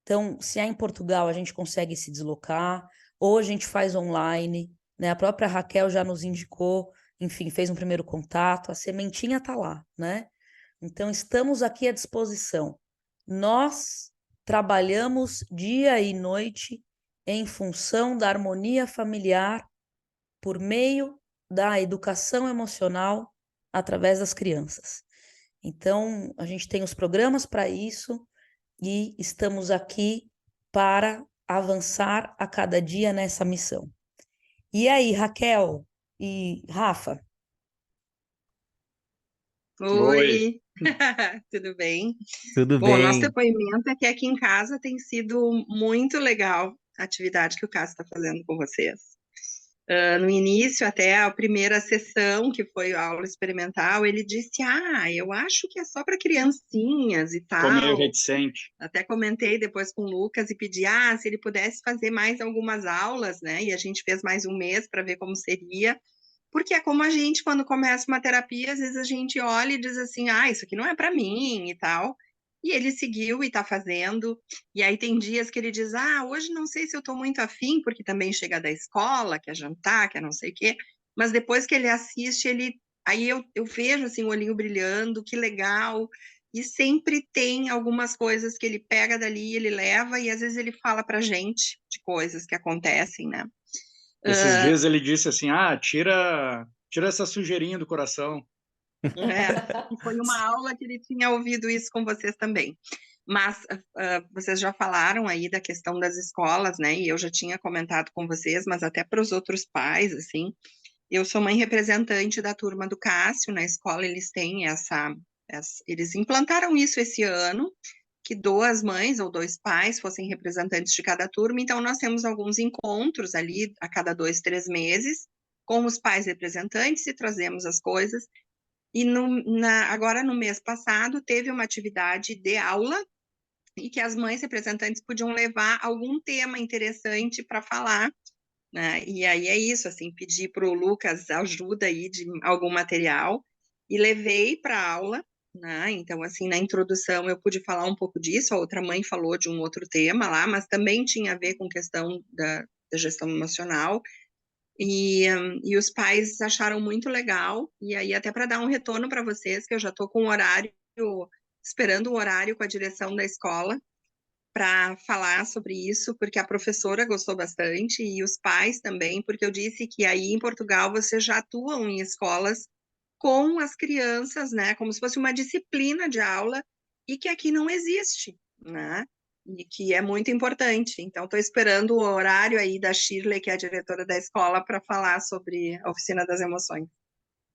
Então, se é em Portugal, a gente consegue se deslocar. ou a gente faz online, né? A própria Raquel já nos indicou, enfim, fez um primeiro contato, a sementinha está lá, né? Então, estamos aqui à disposição. Nós trabalhamos dia e noite em função da harmonia familiar por meio da educação emocional através das crianças. Então, a gente tem os programas para isso e estamos aqui para avançar a cada dia nessa missão. E aí, Raquel e Rafa? Oi, tudo bem? Tudo Bom, nosso bem? depoimento é que aqui em casa tem sido muito legal a atividade que o Cássio está fazendo com vocês. No início, até a primeira sessão, que foi a aula experimental, ele disse, eu acho que é só para criancinhas e Ficou meio tal. reticente. Até comentei depois com o Lucas e pedi, se ele pudesse fazer mais algumas aulas, né? E a gente fez mais um mês para ver como seria. Porque é como a gente, quando começa uma terapia, às vezes a gente olha e diz assim, isso aqui não é para mim e tal. E ele seguiu e está fazendo. E aí tem dias que ele diz, hoje não sei se eu estou muito afim, porque também chega da escola, quer jantar, quer não sei o quê. Mas depois que ele assiste, aí eu vejo assim, o olhinho brilhando, que legal. E sempre tem algumas coisas que ele pega dali, ele leva, e às vezes ele fala pra gente de coisas que acontecem, né? Esses dias ele disse assim, tira essa sujeirinha do coração. E foi uma aula que ele tinha ouvido isso com vocês também. Mas vocês já falaram aí da questão das escolas, né? E eu já tinha comentado com vocês, mas até para os outros pais, assim. Eu sou mãe representante da turma do Cássio, na escola eles têm eles implantaram isso esse ano, que 2 mães ou 2 pais fossem representantes de cada turma, então nós temos alguns encontros ali a cada 2, 3 meses, com os pais representantes e trazemos as coisas. E agora, no mês passado, teve uma atividade de aula e que as mães representantes podiam levar algum tema interessante para falar, né? E aí é isso, assim, pedi para o Lucas ajuda aí de algum material e levei para a aula, né? Então, assim, na introdução eu pude falar um pouco disso, a outra mãe falou de um outro tema lá, mas também tinha a ver com questão da gestão emocional. E os pais acharam muito legal, e aí até para dar um retorno para vocês, que eu já estou com um horário, esperando um horário com a direção da escola para falar sobre isso, porque a professora gostou bastante e os pais também, porque eu disse que aí em Portugal vocês já atuam em escolas com as crianças, né, como se fosse uma disciplina de aula e que aqui não existe, né? E que é muito importante. Então, estou esperando o horário aí da Shirley, que é a diretora da escola, para falar sobre a Oficina das Emoções.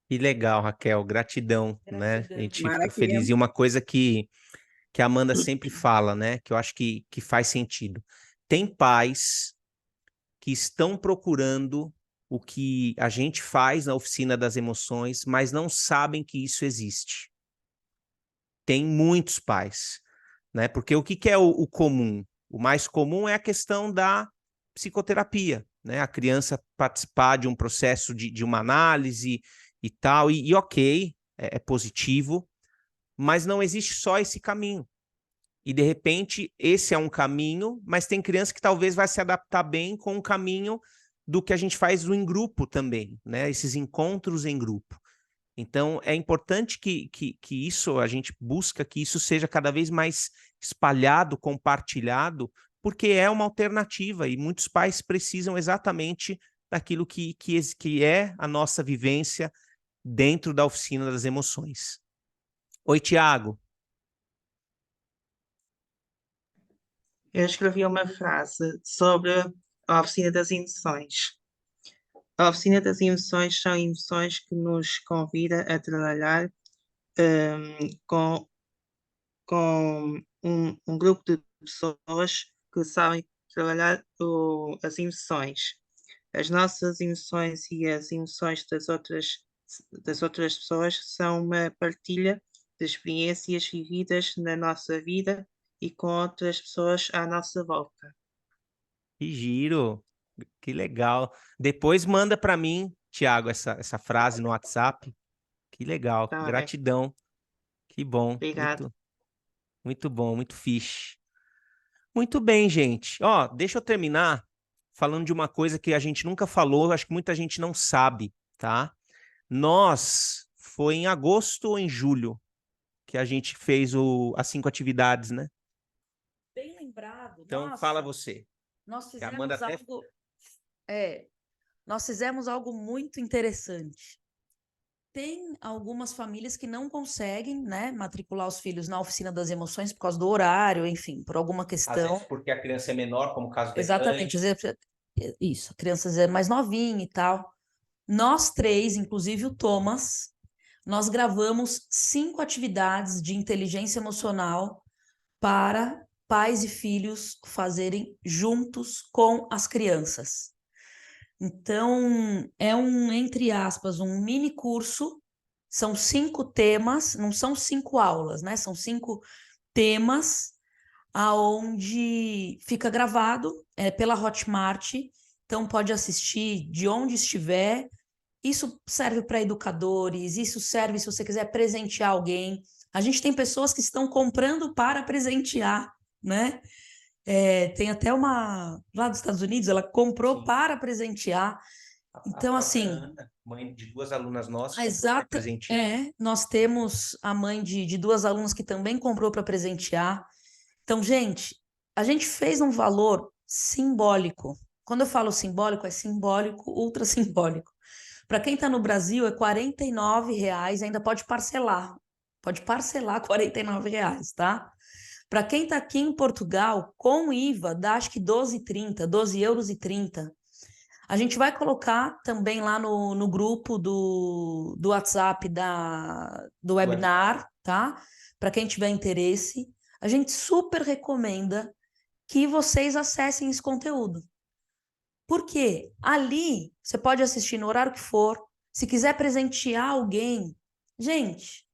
Que legal, Raquel. Gratidão, né? Gratidão. A gente Tomara fica que- feliz. E uma coisa que a Amanda sempre fala, né? Que eu acho que faz sentido. Tem pais que estão procurando o que a gente faz na Oficina das Emoções, mas não sabem que isso existe. Tem muitos pais, né? Porque o que é o comum? O mais comum é a questão da psicoterapia, né? A criança participar de um processo de uma análise e tal, e ok, é positivo, mas não existe só esse caminho. E, de repente, esse é um caminho, mas tem criança que talvez vai se adaptar bem com o caminho do que a gente faz em grupo também, né? Esses encontros em grupo. Então, é importante que isso, a gente busca que isso seja cada vez mais espalhado, compartilhado, porque é uma alternativa e muitos pais precisam exatamente daquilo que é a nossa vivência dentro da Oficina das Emoções. Oi, Tiago. Eu escrevi uma frase sobre a oficina das emoções. A oficina das emoções são emoções que nos convida a trabalhar com um grupo de pessoas que sabem trabalhar as emoções. As nossas emoções e as emoções das outras pessoas são uma partilha de experiências vividas na nossa vida e com outras pessoas à nossa volta. Que giro, que legal. Depois manda para mim, Tiago, essa frase no WhatsApp. Que legal, Tá bem. gratidão. Que bom, Obrigado. muito bom, muito fixe. Muito bem, gente. Ó, deixa eu terminar falando de uma coisa que a gente nunca falou, acho que muita gente não sabe, tá? Foi em agosto ou em julho que a gente fez as 5 atividades, né? Bem lembrado. Então, Nossa, fala você. nós Que a Amanda fizemos até... algo. Nós fizemos algo muito interessante. Tem algumas famílias que não conseguem, né, matricular os filhos na oficina das emoções por causa do horário, enfim, por alguma Às questão. vezes porque a criança é menor, como o caso da Exatamente, às vezes, isso, a criança é mais novinha e tal. Nós 3, inclusive o Thomas, nós gravamos 5 atividades de inteligência emocional para pais e filhos fazerem juntos com as crianças. Então, é entre aspas, um mini curso. São 5 temas, não são 5 aulas, né? São 5 temas aonde fica gravado pela Hotmart, então pode assistir de onde estiver. Isso serve para educadores, isso serve se você quiser presentear alguém. A gente tem pessoas que estão comprando para presentear, né? Tem até uma lá dos Estados Unidos, ela comprou Sim. para presentear. Então, assim, Ana, mãe de 2 alunas nossas, a exata nós temos a mãe de 2 alunas que também comprou para presentear. Então, gente, a gente fez um valor simbólico. Quando eu falo simbólico, é simbólico, ultra simbólico. Para quem está no Brasil, é R$ 49,00, ainda pode parcelar. Pode parcelar R$ 49,00, tá? Para quem está aqui em Portugal, com IVA, dá acho que 12,30, 12,30 €. A gente vai colocar também lá no grupo do WhatsApp do webinar, tá? Para quem tiver interesse. A gente super recomenda que vocês acessem esse conteúdo. Porque ali você pode assistir no horário que for. Se quiser presentear alguém, gente,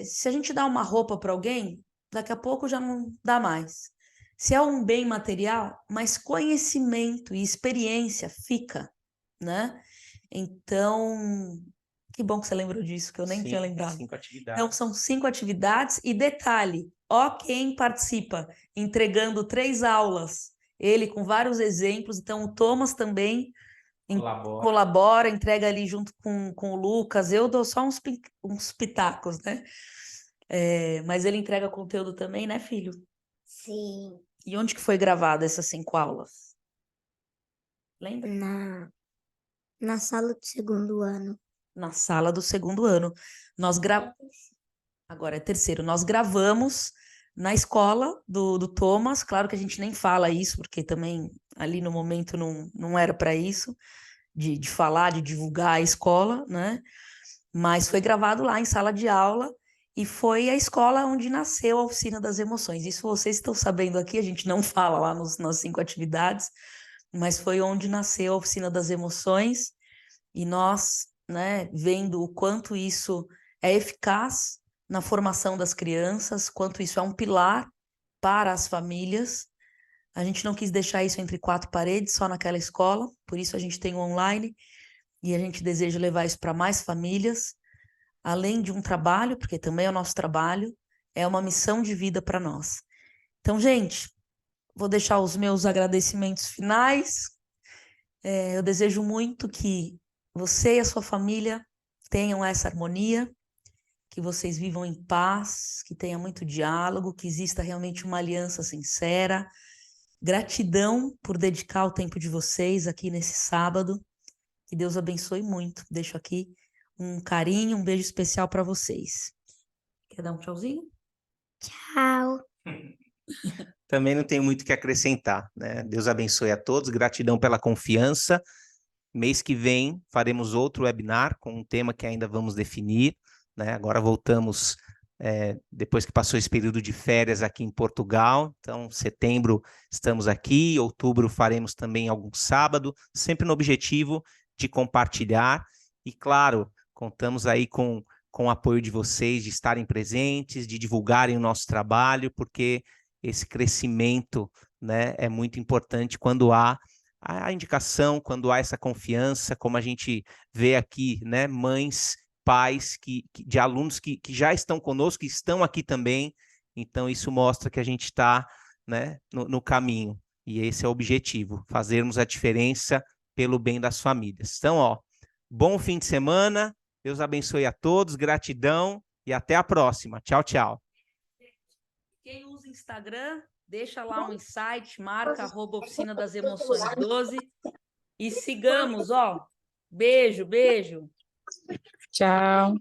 se a gente dá uma roupa para alguém, daqui a pouco já não dá mais. Se é um bem material, mas conhecimento e experiência fica, né? Então, que bom que você lembrou disso, que eu nem tinha lembrado. 5 atividades. Então, são 5 atividades e detalhe, ó quem participa, entregando 3 aulas, ele com vários exemplos, então o Thomas também colabora, entrega ali junto com o Lucas, eu dou só uns pitacos, né? Mas ele entrega conteúdo também, né, filho? Sim, E onde que foi gravada essas 5 aulas? Lembra? na sala do 2º ano. Na sala do 2º ano. Agora é 3º. Nós gravamos na escola do Thomas. Claro que a gente nem fala isso, porque também ali no momento não era para isso, de falar, de divulgar a escola, né? Mas foi gravado lá em sala de aula e foi a escola onde nasceu a Oficina das Emoções. Isso vocês estão sabendo aqui, a gente não fala lá nas 5 atividades, mas foi onde nasceu a Oficina das Emoções e nós, né, vendo o quanto isso é eficaz na formação das crianças, quanto isso é um pilar para as famílias. A gente não quis deixar isso entre 4 paredes, só naquela escola, por isso a gente tem o online, e a gente deseja levar isso para mais famílias, além de um trabalho, porque também é o nosso trabalho, é uma missão de vida para nós. Então, gente, vou deixar os meus agradecimentos finais. Eu desejo muito que você e a sua família tenham essa harmonia, que vocês vivam em paz, que tenha muito diálogo, que exista realmente uma aliança sincera. Gratidão por dedicar o tempo de vocês aqui nesse sábado. Que Deus abençoe muito. Deixo aqui um carinho, um beijo especial para vocês. Quer dar um tchauzinho? Tchau. Também não tenho muito o que acrescentar, né? Deus abençoe a todos, gratidão pela confiança. Mês que vem faremos outro webinar com um tema que ainda vamos definir, né? Agora voltamos, depois que passou esse período de férias aqui em Portugal, então setembro estamos aqui, outubro faremos também algum sábado, sempre no objetivo de compartilhar e, claro, contamos aí com o apoio de vocês, de estarem presentes, de divulgarem o nosso trabalho, porque esse crescimento, né, é muito importante quando há a indicação, quando há essa confiança, como a gente vê aqui, né, mães, pais de alunos que já estão conosco, que estão aqui também, então isso mostra que a gente está, né, no caminho. E esse é o objetivo, fazermos a diferença pelo bem das famílias. Então, ó, bom fim de semana, Deus abençoe a todos, gratidão e até a próxima. Tchau, tchau. Quem usa Instagram, deixa lá um insight, marca @Oficina das Emoções 12 e sigamos, ó. Beijo, beijo. Tchau.